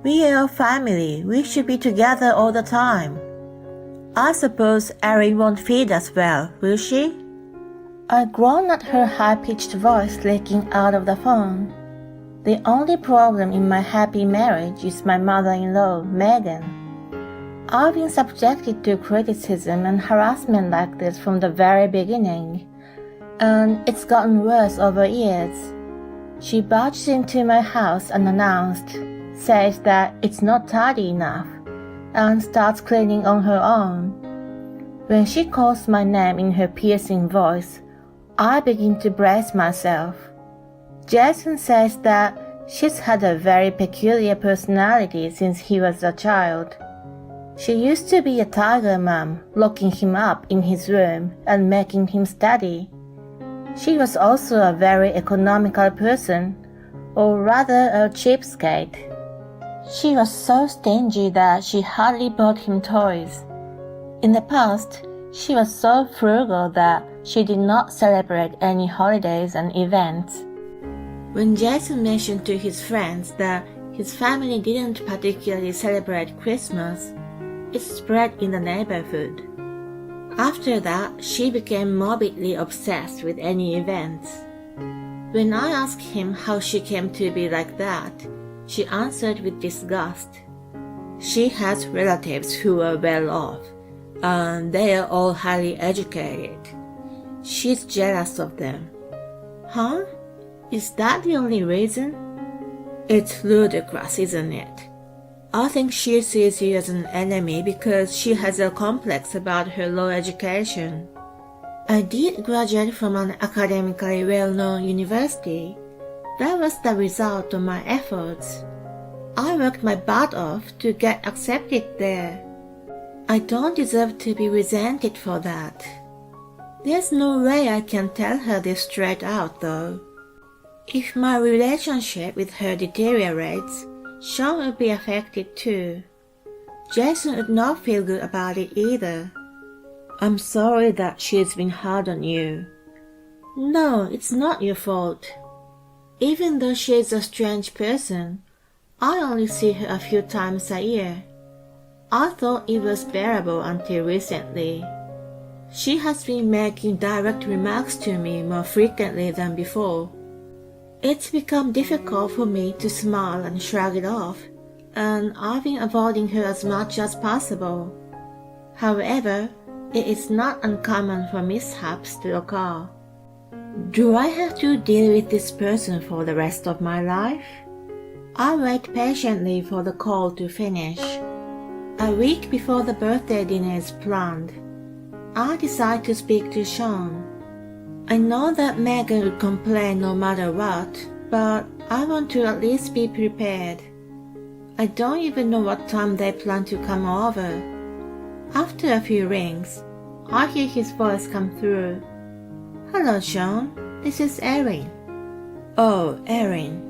We are a family. We should be together all the time. I suppose Erin won't feed us well, will she? I groaned at her high-pitched voice leaking out of the phone. The only problem in my happy marriage is my mother-in-law, Megan. I've been subjected to criticism and harassment like this from the very beginning, and it's gotten worse over years. She barged into my house unannounced, says that it's not tidy enough, and starts cleaning on her own. When she calls my name in her piercing voice, I begin to brace myself. Jason says that she's had a very peculiar personality since he was a child. She used to be a tiger mom, locking him up in his room and making him study. She was also a very economical person, or rather a cheapskate. She was so stingy that she hardly bought him toys. In the past, she was so frugal that she did not celebrate any holidays and events. When Jason mentioned to his friends that his family didn't particularly celebrate Christmas, it spread in the neighborhood. After that, she became morbidly obsessed with any events. When I asked him how she came to be like that, she answered with disgust. She has relatives who are well off, and they are all highly educated. She's jealous of them. Huh? Is that the only reason? It's ludicrous, isn't it? I think she sees you as an enemy because she has a complex about her low education. I did graduate from an academically well-known university. That was the result of my efforts. I worked my butt off to get accepted there. I don't deserve to be resented for that. There's no way I can tell her this straight out, though. If my relationship with her deteriorates, Sean will be affected too. Jason would not feel good about it either. I'm sorry that she's been hard on you. No, it's not your fault. Even though she is a strange person, I only see her a few times a year. I thought it was bearable until recently. She has been making direct remarks to me more frequently than before. It's become difficult for me to smile and shrug it off, and I've been avoiding her as much as possible. However, it is not uncommon for mishaps to occur. Do I have to deal with this person for the rest of my life? I wait patiently for the call to finish. A week before the birthday dinner is planned, I decide to speak to Sean. I know that Megan would complain no matter what, but I want to at least be prepared. I don't even know what time they plan to come over. After a few rings, I hear his voice come through. Hello, Sean. This is Erin. Oh, Erin.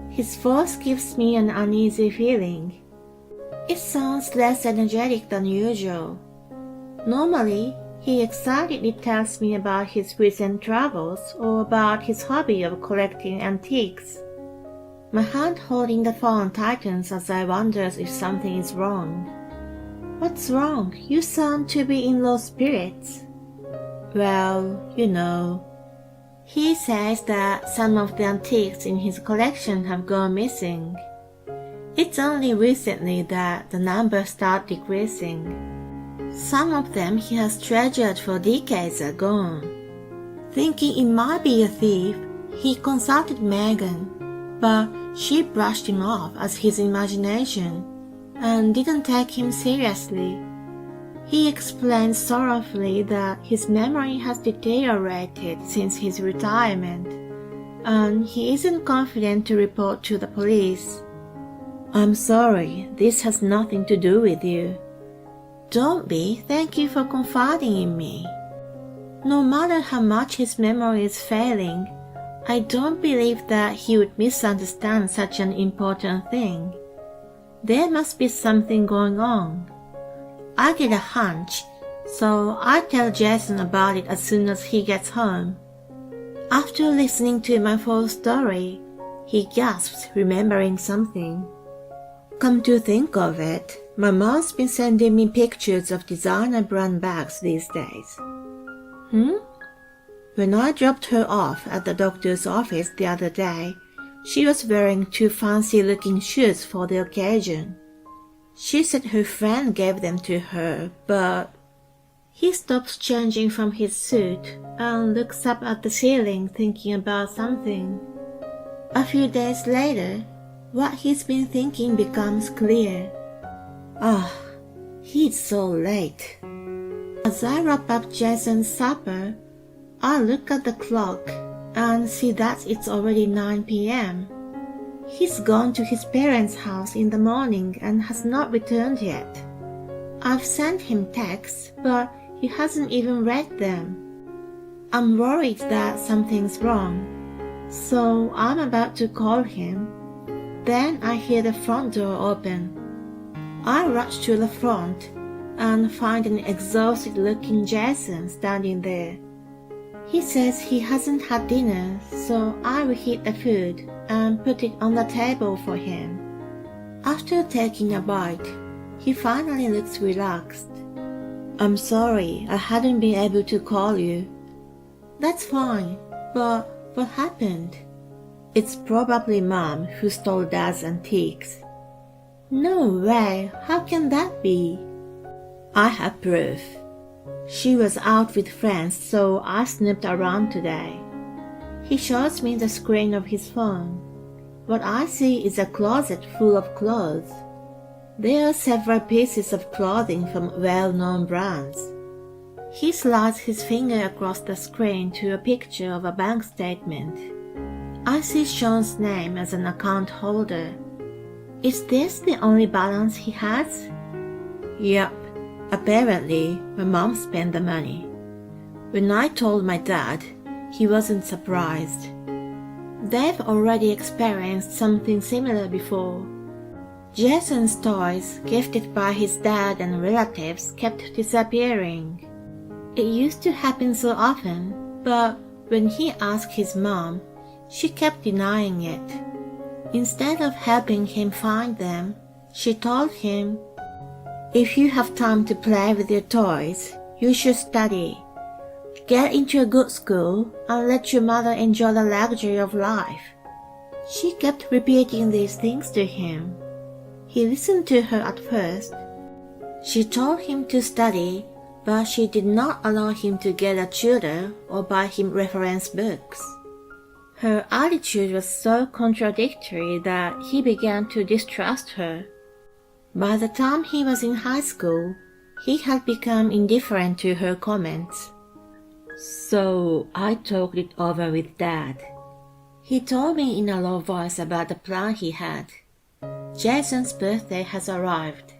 His voice gives me an uneasy feeling. It sounds less energetic than usual. Normally, he excitedly tells me about his recent travels or about his hobby of collecting antiques. My hand holding the phone tightens as I wonder if something is wrong. What's wrong? You sound to be in low spirits. Well, you know. He says that some of the antiques in his collection have gone missing. It's only recently that the numbers start decreasing. Some of them he has treasured for decades are gone. Thinking it might be a thief, he consulted Megan, but she brushed him off as his imagination and didn't take him seriously. He explained sorrowfully that his memory has deteriorated since his retirement, and he isn't confident to report to the police. I'm sorry, this has nothing to do with you. Don't be, thank you for confiding in me. No matter how much his memory is failing, I don't believe that he would misunderstand such an important thing. There must be something going on. I get a hunch, so I tell Jason about it as soon as he gets home. After listening to my full story, he gasps, remembering something. Come to think of it, my mom's been sending me pictures of designer brand bags these days. When I dropped her off at the doctor's office the other day, she was wearing 2 fancy-looking shoes for the occasion. She said her friend gave them to her, but... He stops changing from his suit and looks up at the ceiling thinking about something. A few days later, what he's been thinking becomes clear. It's so late. As I wrap up Jason's supper, I look at the clock and see that it's already 9 p.m. He's gone to his parents' house in the morning and has not returned yet. I've sent him texts, but he hasn't even read them. I'm worried that something's wrong, so I'm about to call him. Then I hear the front door open. I rush to the front and find an exhausted-looking Jason standing there. He says he hasn't had dinner, so I reheat the food and put it on the table for him. After taking a bite, he finally looks relaxed. I'm sorry, I hadn't been able to call you. That's fine, but what happened? It's probably Mom who stole Dad's antiques. No way, how can that be? I have proof. She was out with friends, so I snooped around today. He shows me the screen of his phone. What I see is a closet full of clothes. There are several pieces of clothing from well-known brands. He slides his finger across the screen to a picture of a bank statement. I see Sean's name as an account holder. Is this the only balance he has? Yep. Apparently, my mom spent the money. When I told my dad, he wasn't surprised. They've already experienced something similar before. Jason's toys, gifted by his dad and relatives, kept disappearing. It used to happen so often, but when he asked his mom, she kept denying it. Instead of helping him find them, she told him, "If you have time to play with your toys, you should study. Get into a good school and let your mother enjoy the luxury of life." She kept repeating these things to him. He listened to her at first. She told him to study, but she did not allow him to get a tutor or buy him reference books. Her attitude was so contradictory that he began to distrust her. By the time he was in high school, he had become indifferent to her comments. So I talked it over with Dad. He told me in a low voice about the plan he had. Jason's birthday has arrived.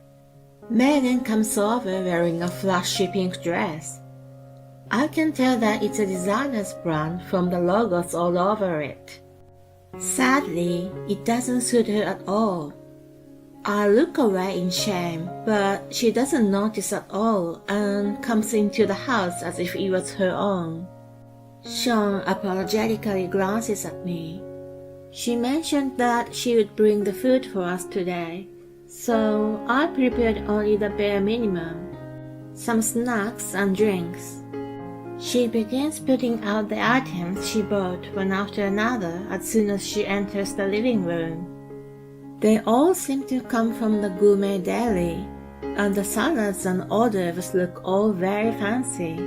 Megan comes over wearing a flashy pink dress. I can tell that it's a designer's brand from the logos all over it. Sadly, it doesn't suit her at all. I look away in shame, but she doesn't notice at all and comes into the house as if it was her own. Sean apologetically glances at me. She mentioned that she would bring the food for us today, so I prepared only the bare minimum, some snacks and drinks. She begins putting out the items she bought one after another as soon as she enters the living room. They all seem to come from the gourmet deli, and the salads and hors d'oeuvres look all very fancy.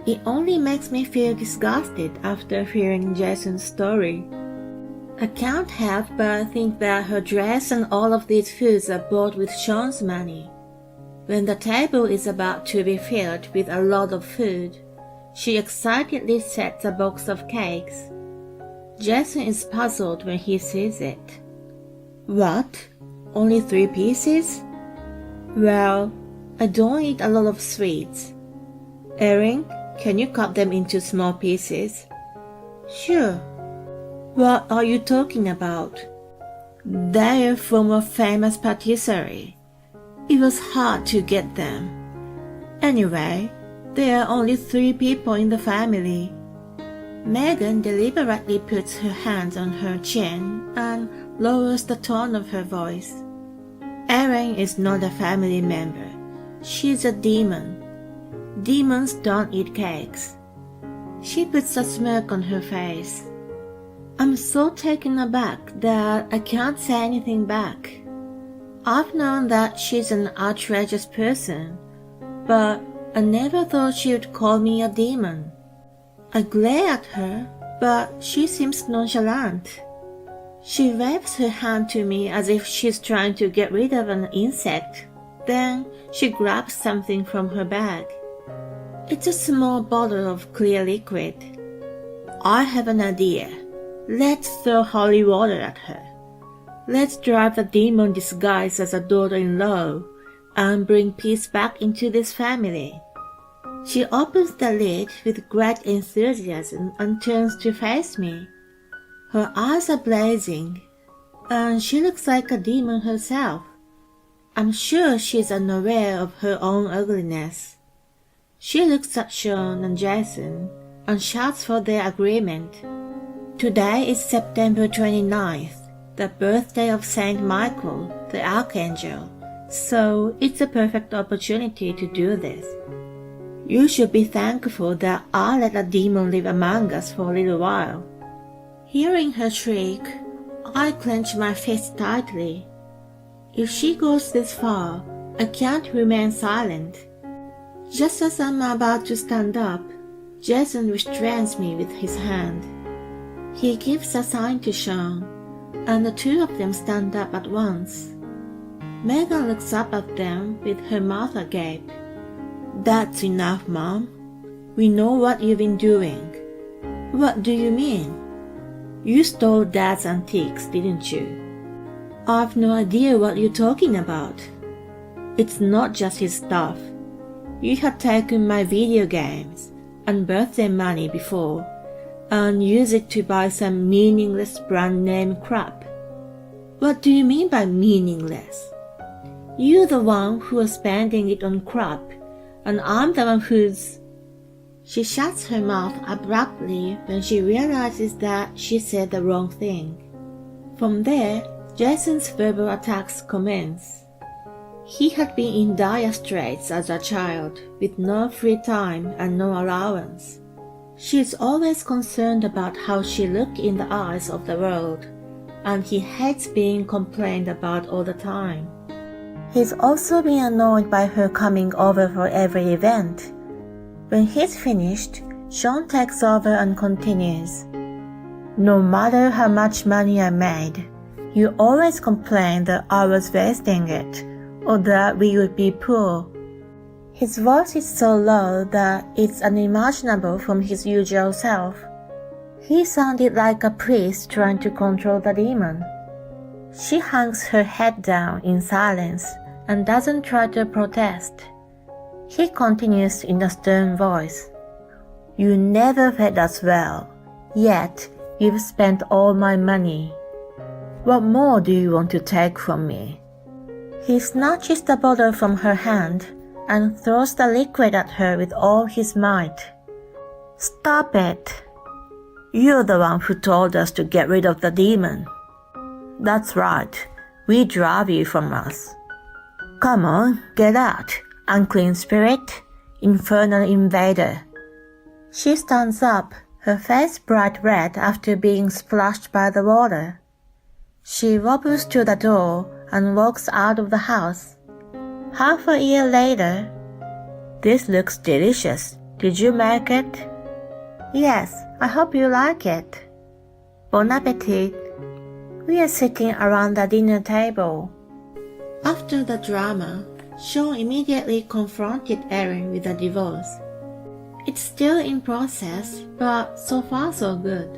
It only makes me feel disgusted after hearing Jason's story. I can't help but think that her dress and all of these foods are bought with Sean's money. When the table is about to be filled with a lot of food, she excitedly sets a box of cakes. Jason is puzzled when he sees it. What? Only 3 pieces? Well, I don't eat a lot of sweets. Erin, can you cut them into small pieces? Sure. What are you talking about? They're from a famous patisserie. It was hard to get them. Anyway, there are only 3 people in the family. Megan deliberately puts her hand on her chin and lowers the tone of her voice. Erin is not a family member. She's a demon. Demons don't eat cakes. She puts a smirk on her face. I'm so taken aback that I can't say anything back. I've known that she's an outrageous person, but I never thought she would call me a demon. I glare at her, but she seems nonchalant. She waves her hand to me as if she's trying to get rid of an insect. Then she grabs something from her bag. It's a small bottle of clear liquid. I have an idea. Let's throw holy water at her. Let's drive the demon disguised as a daughter-in-law and bring peace back into this family. She opens the lid with great enthusiasm and turns to face me. Her eyes are blazing, and she looks like a demon herself. I'm sure she's unaware of her own ugliness. She looks at Sean and Jason and shouts for their agreement. Today is September 29th, the birthday of Saint Michael, the Archangel, so it's a perfect opportunity to do this. You should be thankful that I let a demon live among us for a little while. Hearing her shriek, I clench my fist tightly. If she goes this far, I can't remain silent. Just as I'm about to stand up, Jason restrains me with his hand. He gives a sign to Sean, and the 2 of them stand up at once. Megan looks up at them with her mouth agape. That's enough, Mom. We know what you've been doing. What do you mean? You stole Dad's antiques, didn't you? I've no idea what you're talking about. It's not just his stuff. You had taken my video games and birthday money before and used it to buy some meaningless brand name crap. What do you mean by meaningless? You're the one who was spending it on crap, and I'm the one who's... She shuts her mouth abruptly when she realizes that she said the wrong thing. From there, Jason's verbal attacks commence. He had been in dire straits as a child, with no free time and no allowance. She is always concerned about how she looks in the eyes of the world, and he hates being complained about all the time. He's also been annoyed by her coming over for every event. When he's finished, Sean takes over and continues. No matter how much money I made, you always complain that I was wasting it, or that we would be poor. His voice is so low that it's unimaginable from his usual self. He sounded like a priest trying to control the demon. She hangs her head down in silence and doesn't try to protest. He continues in a stern voice. You never fed us well, yet you've spent all my money. What more do you want to take from me? He snatches the bottle from her hand and throws the liquid at her with all his might. Stop it! You're the one who told us to get rid of the demon. That's right, we drive you from us. Come on, get out, unclean spirit, infernal invader. She stands up, her face bright red after being splashed by the water. She wobbles to the door and walks out of the house. Half a year later, "This looks delicious. Did you make it?" "Yes, I hope you like it." "Bon appetit." We are sitting around the dinner table. After the drama, Sean immediately confronted Erin with the divorce. It's still in process, but so far so good.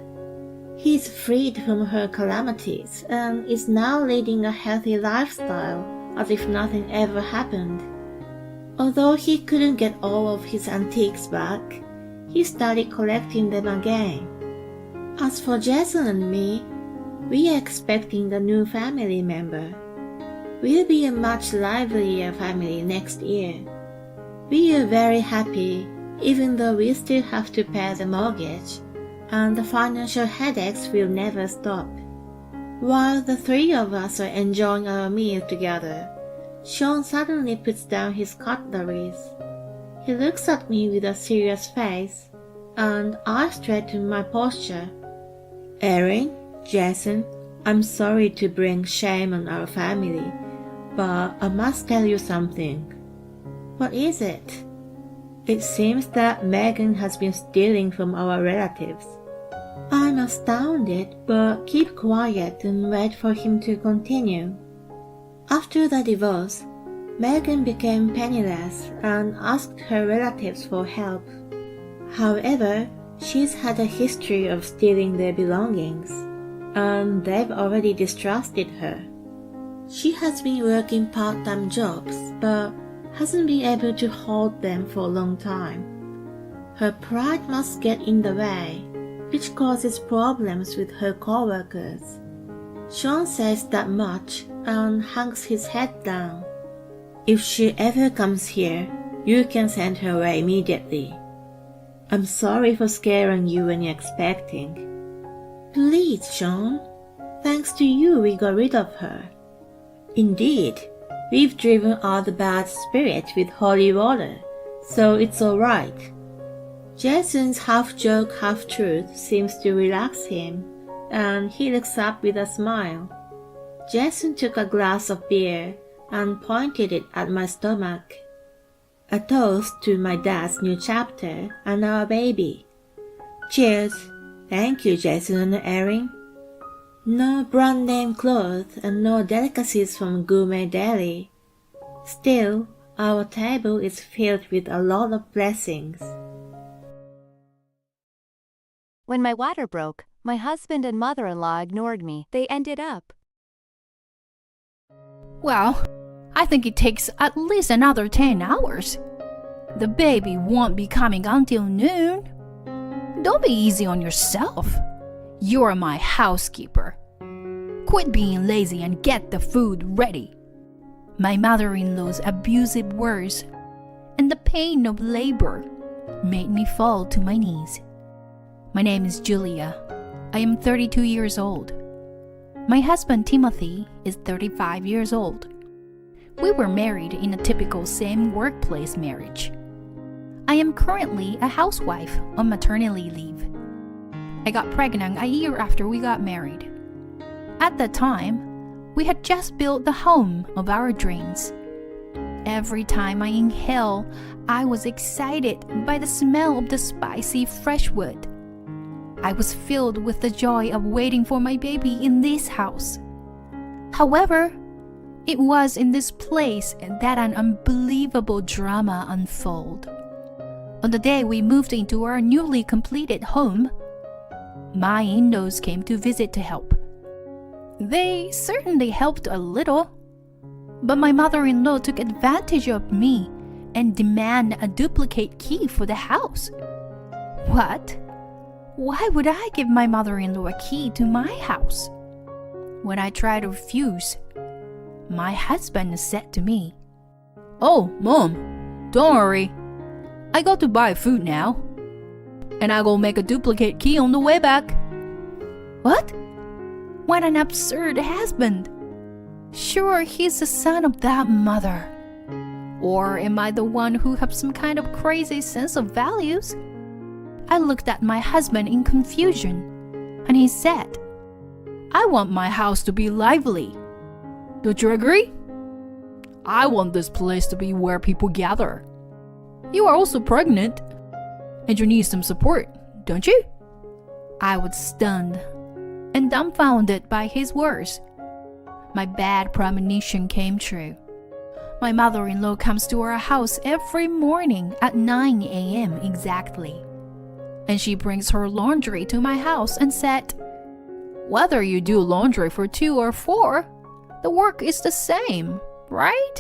He's freed from her calamities and is now leading a healthy lifestyle as if nothing ever happened. Although he couldn't get all of his antiques back, he started collecting them again. As for Jason and me, we are expecting a new family member. We'll be a much livelier family next year. We are very happy, even though we still have to pay the mortgage, and the financial headaches will never stop. While the three of us are enjoying our meal together, Sean suddenly puts down his cutleries. He looks at me with a serious face, and I straighten my posture. "Erin, Jason, I'm sorry to bring shame on our family, but I must tell you something." "What is it?" "It seems that Megan has been stealing from our relatives." I'm astounded, but keep quiet and wait for him to continue. After the divorce, Megan became penniless and asked her relatives for help. However, she's had a history of stealing their belongings, and they've already distrusted her. She has been working part-time jobs, but hasn't been able to hold them for a long time. Her pride must get in the way, which causes problems with her co-workers. Sean says that much and hangs his head down. "If she ever comes here, you can send her away immediately. I'm sorry for scaring you when you're expecting." "Please, Sean. Thanks to you, we got rid of her." "Indeed, we've driven out the bad spirit with holy water, so it's all right." Jason's half-joke, half-truth seems to relax him, and he looks up with a smile. Jason took a glass of beer and pointed it at my stomach. "A toast to my dad's new chapter and our baby." "Cheers." "Thank you, Jason and Erin." No brand-name clothes and no delicacies from Gourmet Deli. Still, our table is filled with a lot of blessings. When my water broke, my husband and mother-in-law ignored me. They ended up. "Well, I think it takes at least another 10 hours. The baby won't be coming until noon. Don't be easy on yourself. You're my housekeeper. Quit being lazy and get the food ready." My mother-in-law's abusive words and the pain of labor made me fall to my knees. My name is Julia. I am 32 years old. My husband Timothy is 35 years old. We were married in a typical same workplace marriage. I am currently a housewife on maternity leave. I got pregnant a year after we got married. At that time, we had just built the home of our dreams. Every time I inhale, I was excited by the smell of the spicy fresh wood. I was filled with the joy of waiting for my baby in this house. However, it was in this place that an unbelievable drama unfolded. On the day we moved into our newly completed home, my in-laws came to visit to help. They certainly helped a little, but my mother-in-law took advantage of me and demanded a duplicate key for the house. What? Why would I give my mother-in-law a key to my house? When I tried to refuse, my husband said to me, "Oh, Mom, don't worry. I got to buy food now, and I go make a duplicate key on the way back." What? What an absurd husband. Sure, he's the son of that mother. Or am I the one who has some kind of crazy sense of values? I looked at my husband in confusion, and he said, I want my house to be lively. Don't you agree? I want this place to be where people gather. You are also pregnant, and you need some support, don't you? I was stunned and dumbfounded by his words. My bad premonition came true. My mother-in-law comes to our house every morning at 9 a.m. exactly. And she brings her laundry to my house and said, "Whether you do laundry for 2 or 4, the work is the same, right?"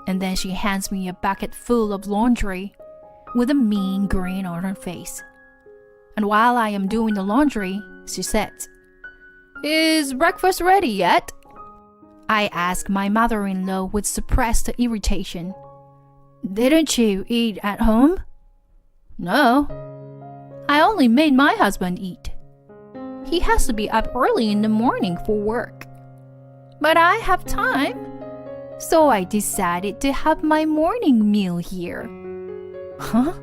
And then she hands me a bucket full of laundry with a mean grin on her face. And while I am doing the laundry, she says, "Is breakfast ready yet?" I asked my mother-in-law with suppressed irritation. "Didn't you eat at home?" "No. I only made my husband eat. He has to be up early in the morning for work. But I have time, so I decided to have my morning meal here." "Huh?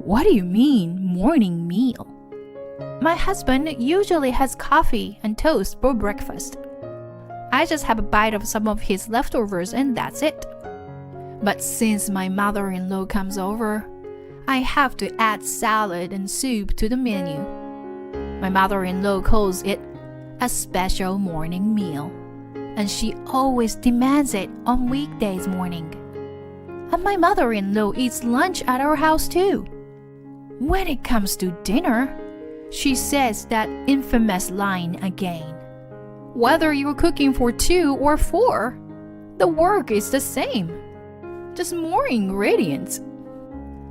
What do you mean, morning meal?" "My husband usually has coffee and toast for breakfast. I just have a bite of some of his leftovers and that's it. But since my mother-in-law comes over, I have to add salad and soup to the menu. My mother-in-law calls it a special morning meal, and she always demands it on weekdays morning. And my mother-in-law eats lunch at our house too. When it comes to dinner, she says that infamous line again. Whether you're cooking for 2 or 4, the work is the same. Just more ingredients."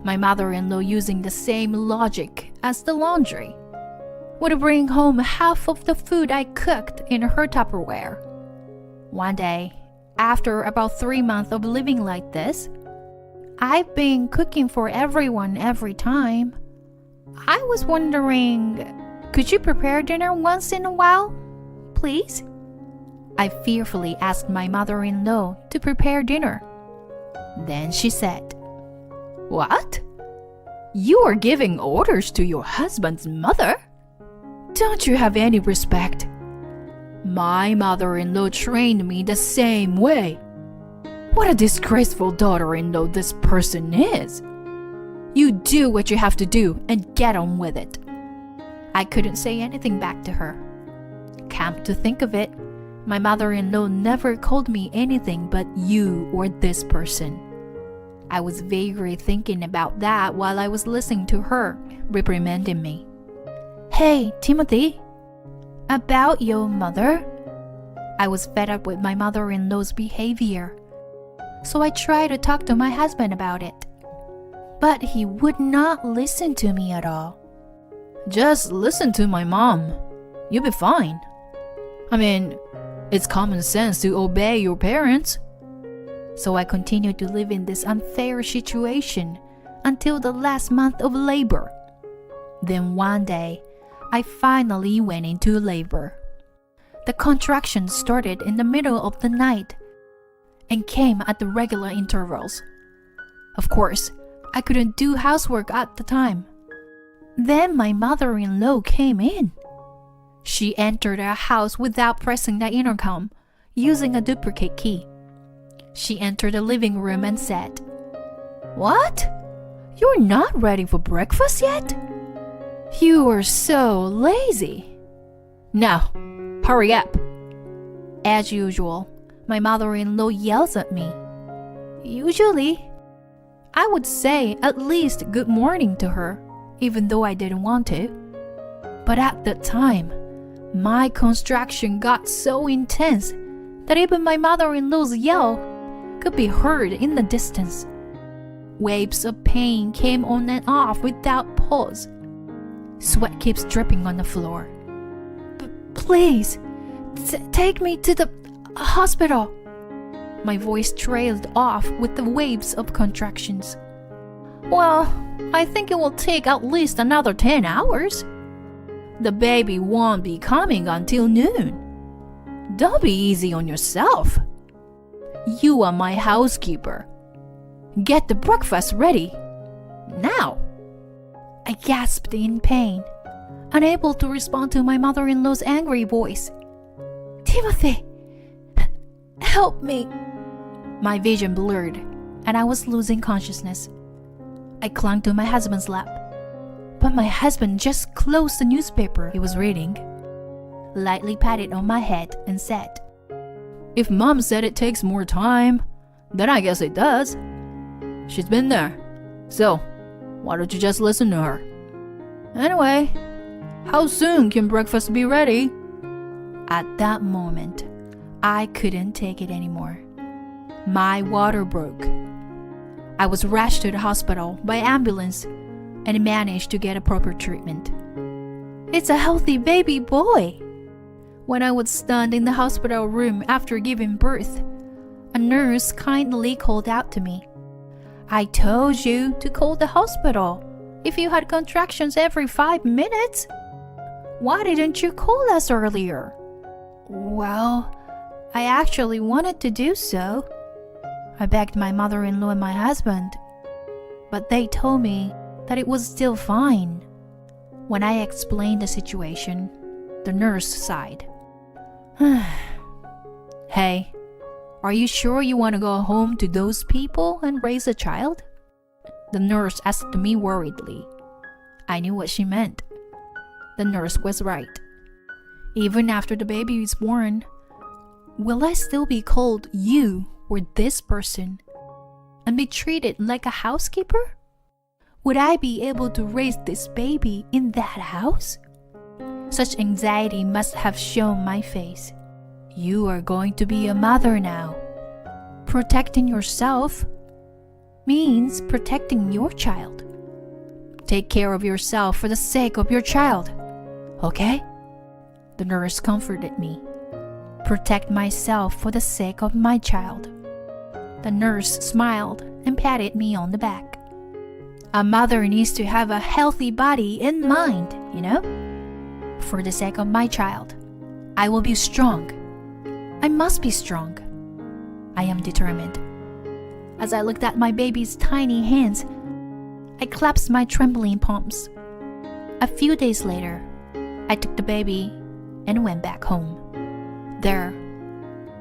My mother-in-law, using the same logic as the laundry, would bring home half of the food I cooked in her Tupperware. One day, after about 3 months of living like this, I've been cooking for everyone every time. I was wondering, could you prepare dinner once in a while, please? I fearfully asked my mother-in-law to prepare dinner. Then she said, "What? You are giving orders to your husband's mother? Don't you have any respect? My mother-in-law trained me the same way. What a disgraceful daughter-in-law this person is. You do what you have to do and get on with it." I couldn't say anything back to her. Come to think of it, my mother-in-law never called me anything but you or this person. I was vaguely thinking about that while I was listening to her reprimanding me. "Hey, Timothy, about your mother?" I was fed up with my mother-in-law's behavior, so I tried to talk to my husband about it. But he would not listen to me at all. "Just listen to my mom. You'll be fine. I mean, it's common sense to obey your parents." So I continued to live in this unfair situation until the last month of labor. Then one day, I finally went into labor. The contractions started in the middle of the night and came at the regular intervals. Of course, I couldn't do housework at the time. Then my mother-in-law came in. She entered our house without pressing the intercom, using a duplicate key. She entered the living room and said, "What? You're not ready for breakfast yet? You are so lazy. Now, hurry up." As usual, my mother-in-law yells at me. Usually, I would say at least good morning to her, even though I didn't want to. But at that time, my construction got so intense that even my mother-in-law's yell could be heard in the distance. Waves of pain came on and off without pause. Sweat keeps dripping on the floor. "Please, take me to the hospital." My voice trailed off with the waves of contractions. "Well, I think it will take at least another 10 hours. The baby won't be coming until noon. Don't be easy on yourself. You are my housekeeper. Get the breakfast ready. Now." I gasped in pain, unable to respond to my mother-in-law's angry voice. Timothy! Help me! My vision blurred, and I was losing consciousness. I clung to my husband's lap, but my husband just closed the newspaper he was reading, lightly patted on my head, and said, "If Mom said it takes more time, then I guess it does. She's been there, so why don't you just listen to her? Anyway, how soon can breakfast be ready?" At that moment, I couldn't take it anymore. My water broke. I was rushed to the hospital by ambulance and managed to get a proper treatment. It's a healthy baby boy. When I was stunned in the hospital room after giving birth, a nurse kindly called out to me, "I told you to call the hospital if you had contractions every 5 minutes. Why didn't you call us earlier?" Well, I actually wanted to do so. I begged my mother-in-law and my husband, but they told me that it was still fine. When I explained the situation, the nurse sighed. "Hey, are you sure you want to go home to those people and raise a child?" The nurse asked me worriedly. I knew what she meant. The nurse was right. Even after the baby is born, will I still be called you or this person and be treated like a housekeeper? Would I be able to raise this baby in that house? Such anxiety must have shown my face. You are going to be a mother now. Protecting yourself means protecting your child. Take care of yourself for the sake of your child, okay? The nurse comforted me. Protect myself for the sake of my child. The nurse smiled and patted me on the back. A mother needs to have a healthy body and mind, you know? For the sake of my child, I will be strong. I must be strong. I am determined. As I looked at my baby's tiny hands, I clasped my trembling palms. A few days later, I took the baby and went back home. There,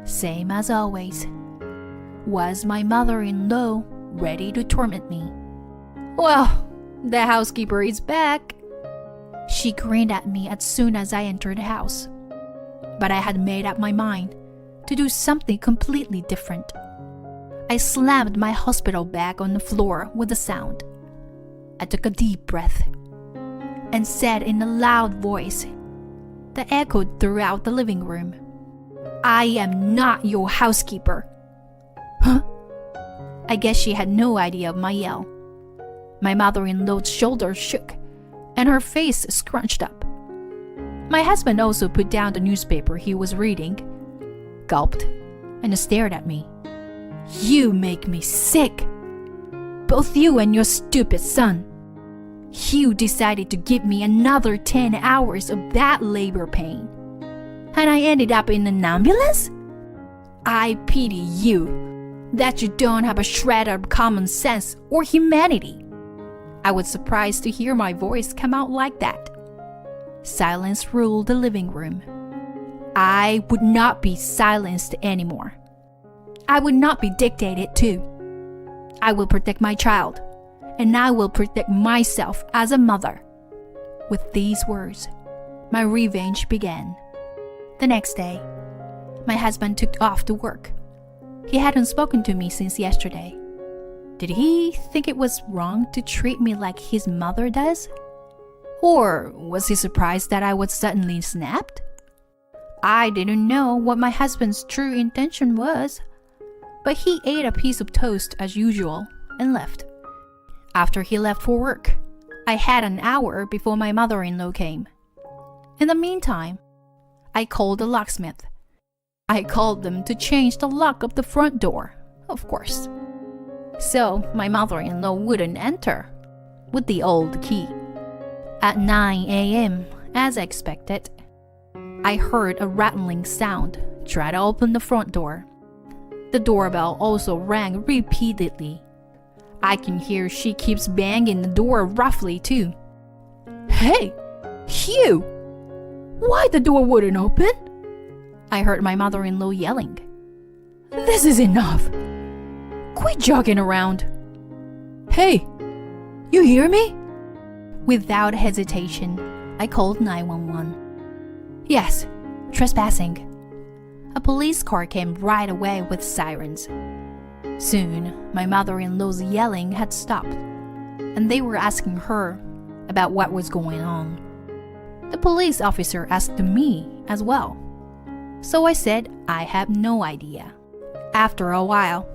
same as always, was my mother-in-law ready to torment me. "Well, the housekeeper is back." She grinned at me as soon as I entered the house. But I had made up my mind to do something completely different. I slammed my hospital bag on the floor with a sound. I took a deep breath and said in a loud voice that echoed throughout the living room, "I am not your housekeeper." Huh? I guess she had no idea of my yell. My mother-in-law's shoulders shook and her face scrunched up. My husband also put down the newspaper he was reading, gulped, and stared at me. "You make me sick. Both you and your stupid son. You decided to give me another 10 hours of that labor pain, and I ended up in an ambulance? I pity you that you don't have a shred of common sense or humanity." I was surprised to hear my voice come out like that. Silence ruled the living room. I would not be silenced anymore. I would not be dictated to. I will protect my child, and I will protect myself as a mother. With these words, my revenge began. The next day, my husband took off to work. He hadn't spoken to me since yesterday. Did he think it was wrong to treat me like his mother does? Or was he surprised that I was suddenly snapped? I didn't know what my husband's true intention was, but he ate a piece of toast as usual and left. After he left for work, I had an hour before my mother-in-law came. In the meantime, I called the locksmith. I called them to change the lock of the front door, of course, so my mother-in-law wouldn't enter with the old key. At 9 a.m., as expected, I heard a rattling sound try to open the front door. The doorbell also rang repeatedly. I can hear she keeps banging the door roughly too. "Hey, Hugh! Why the door wouldn't open?" I heard my mother-in-law yelling, "This is enough! Quit jogging around! Hey, you hear me?" Without hesitation, I called 911. Yes, trespassing. A police car came right away with sirens. Soon, my mother-in-law's yelling had stopped, and they were asking her about what was going on. The police officer asked me as well, so I said I had no idea. After a while,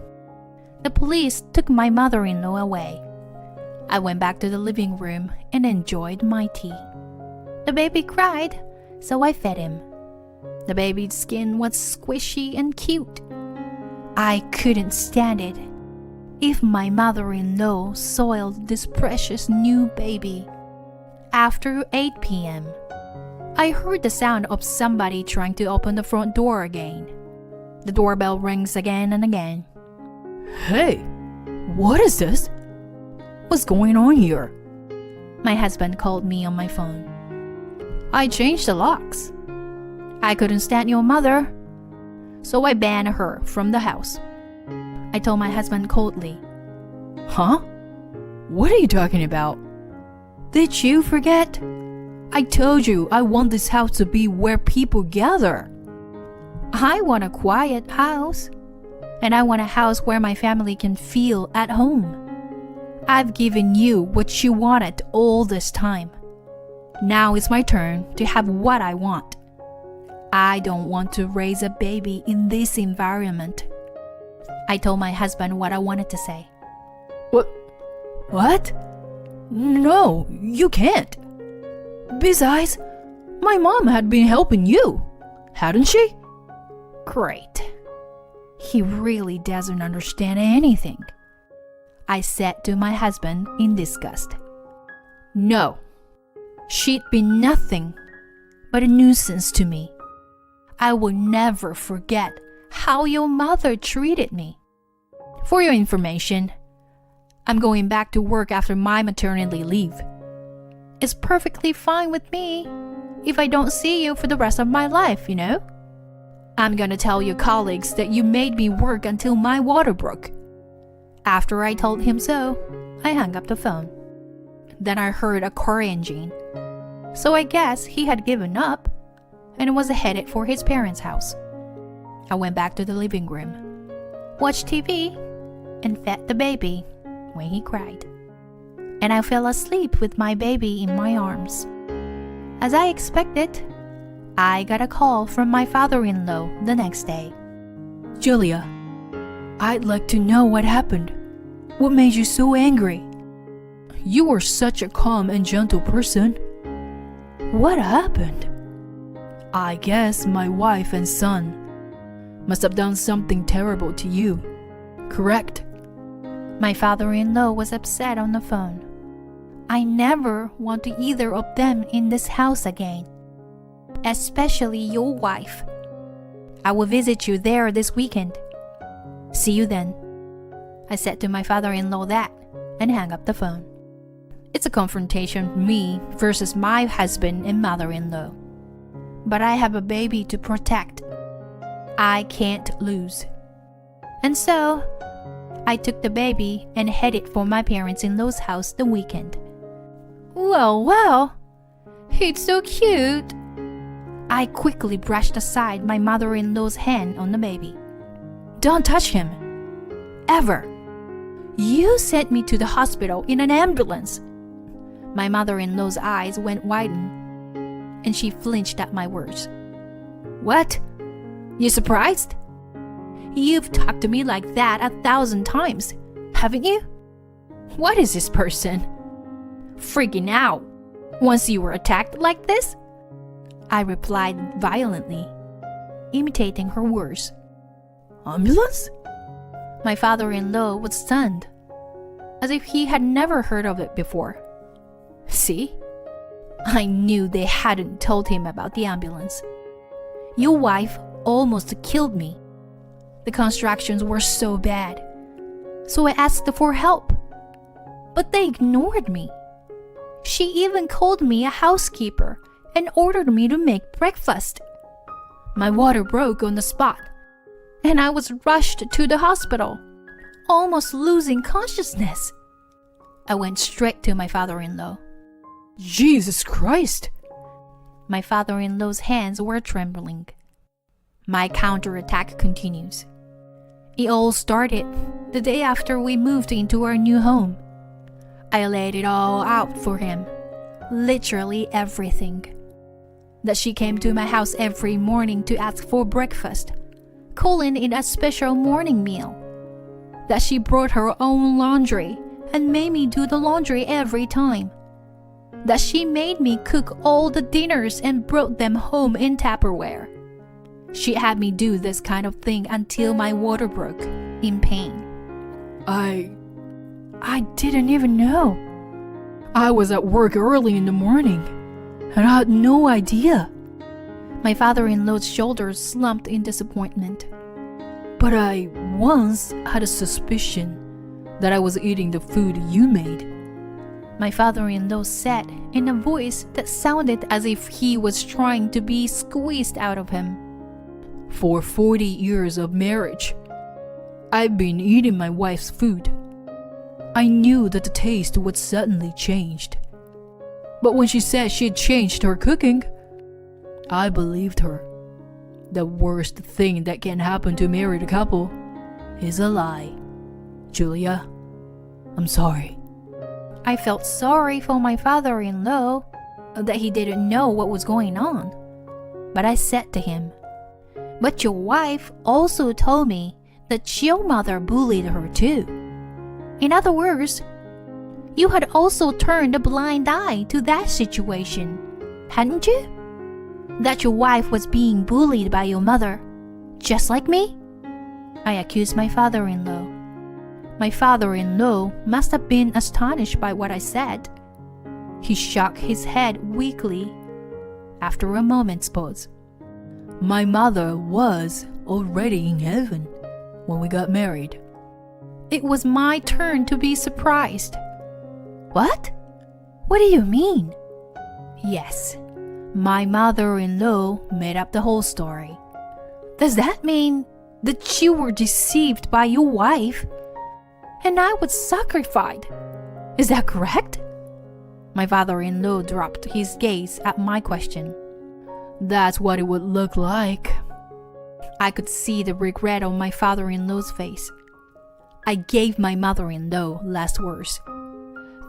the police took my mother-in-law away. I went back to the living room and enjoyed my tea. The baby cried, so I fed him. The baby's skin was squishy and cute. I couldn't stand it. If my mother-in-law soiled this precious new baby. After 8 p.m., I heard the sound of somebody trying to open the front door again. The doorbell rings again and again. Hey, what is this? What's going on here? My husband called me on my phone. I changed the locks. I couldn't stand your mother, so I banned her from the house. I told my husband coldly. Huh? What are you talking about? Did you forget? I told you I want this house to be where people gather. I want a quiet house, and I want a house where my family can feel at home. I've given you what you wanted all this time. Now it's my turn to have what I want. I don't want to raise a baby in this environment. I told my husband what I wanted to say. What? No, you can't. Besides, my mom had been helping you, hadn't she? Great. He really doesn't understand anything, I said to my husband in disgust. No, she'd been nothing but a nuisance to me. I will never forget how your mother treated me. For your information, I'm going back to work after my maternity leave. It's perfectly fine with me if I don't see you for the rest of my life, you know? I'm gonna tell your colleagues that you made me work until my water broke. After I told him so, I hung up the phone. Then I heard a car engine. So I guess he had given up and was headed for his parents' house. I went back to the living room, watched TV, and fed the baby when he cried. And I fell asleep with my baby in my arms. As I expected, I got a call from my father-in-law the next day. Julia, I'd like to know what happened. What made you so angry? You were such a calm and gentle person. What happened? I guess my wife and son must have done something terrible to you, correct? My father-in-law was upset on the phone. I never want to either of them in this house again, especially your wife. I will visit you there this weekend. See you then. I said to my father-in-law that and hung up the phone. It's a confrontation, me versus my husband and mother-in-law. But I have a baby to protect. I can't lose. And so, I took the baby and headed for my parents-in-law's house the weekend. Well, it's so cute. I quickly brushed aside my mother-in-law's hand on the baby. Don't touch him. Ever. You sent me to the hospital in an ambulance. My mother-in-law's eyes went wide, and she flinched at my words. What? You surprised? You've talked to me like that 1,000 times, haven't you? What is this person? Freaking out once you were attacked like this? I replied violently, imitating her words. Ambulance? My father-in-law was stunned, as if he had never heard of it before. See? I knew they hadn't told him about the ambulance. Your wife almost killed me. The contractions were so bad, so I asked for help. But they ignored me. She even called me a housekeeper and ordered me to make breakfast. My water broke on the spot, and I was rushed to the hospital, almost losing consciousness. I went straight to my father-in-law. Jesus Christ! My father-in-law's hands were trembling. My counterattack continues. It all started the day after we moved into our new home. I laid it all out for him, literally everything. That she came to my house every morning to ask for breakfast, calling it a special morning meal. That she brought her own laundry and made me do the laundry every time. That she made me cook all the dinners and brought them home in Tupperware. She had me do this kind of thing until my water broke, in pain. I didn't even know. I was at work early in the morning, and I had no idea. My father-in-law's shoulders slumped in disappointment. But I once had a suspicion that I was eating the food you made. My father-in-law said in a voice that sounded as if he was trying to be squeezed out of him. For 40 years of marriage, I've been eating my wife's food. I knew that the taste would suddenly changed. But when she said she had changed her cooking, I believed her. The worst thing that can happen to a married couple is a lie. Julia, I'm sorry. I felt sorry for my father-in-law, that he didn't know what was going on. But I said to him, "But your wife also told me that your mother bullied her too. In other words, you had also turned a blind eye to that situation, hadn't you? That your wife was being bullied by your mother, just like me?" I accused my father-in-law. My father-in-law must have been astonished by what I said. He shook his head weakly after a moment's pause. My mother was already in heaven when we got married. It was my turn to be surprised. What? What do you mean? Yes, my mother-in-law made up the whole story. Does that mean that you were deceived by your wife and I was sacrificed? Is that correct? My father-in-law dropped his gaze at my question. That's what it would look like. I could see the regret on my father-in-law's face. I gave my mother-in-law last words.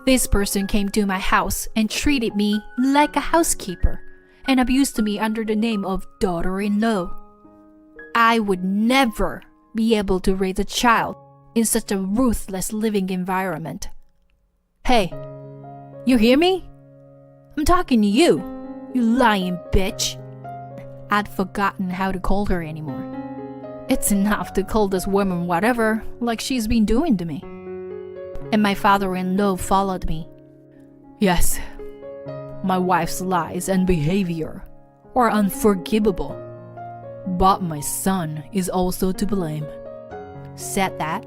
This person came to my house and treated me like a housekeeper and abused me under the name of daughter-in-law. I would never be able to raise a child in such a ruthless living environment. Hey, you hear me? I'm talking to you, you lying bitch. I'd forgotten how to call her anymore. It's enough to call this woman whatever, like she's been doing to me. And my father-in-law followed me. Yes, my wife's lies and behavior are unforgivable. But my son is also to blame. Said that,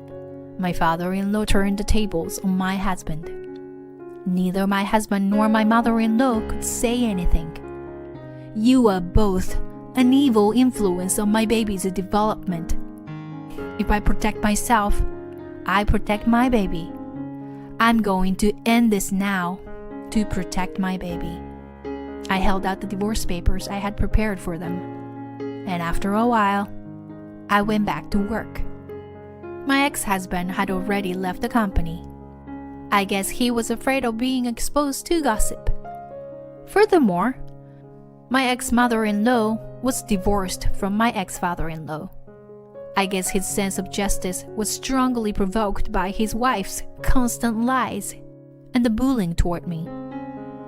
my father-in-law turned the tables on my husband. Neither my husband nor my mother-in-law could say anything. You are both an evil influence on my baby's development. If I protect myself, I protect my baby. I'm going to end this now to protect my baby. I held out the divorce papers I had prepared for them. And after a while, I went back to work. My ex-husband had already left the company. I guess he was afraid of being exposed to gossip. Furthermore, my ex-mother-in-law was divorced from my ex-father-in-law. I guess his sense of justice was strongly provoked by his wife's constant lies and the bullying toward me.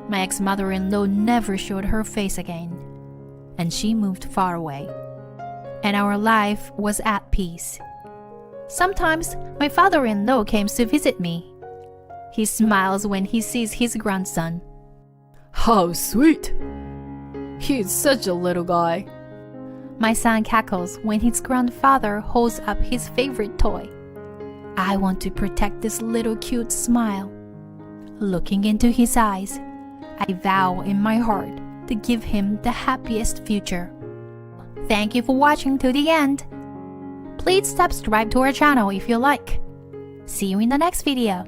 My ex-mother-in-law never showed her face again, and she moved far away. And our life was at peace. Sometimes my father-in-law came to visit me. He smiles when he sees his grandson. How sweet! He's such a little guy. My son cackles when his grandfather holds up his favorite toy. I want to protect this little cute smile. Looking into his eyes, I vow in my heart to give him the happiest future. Thank you for watching to the end. Please subscribe to our channel if you like. See you in the next video.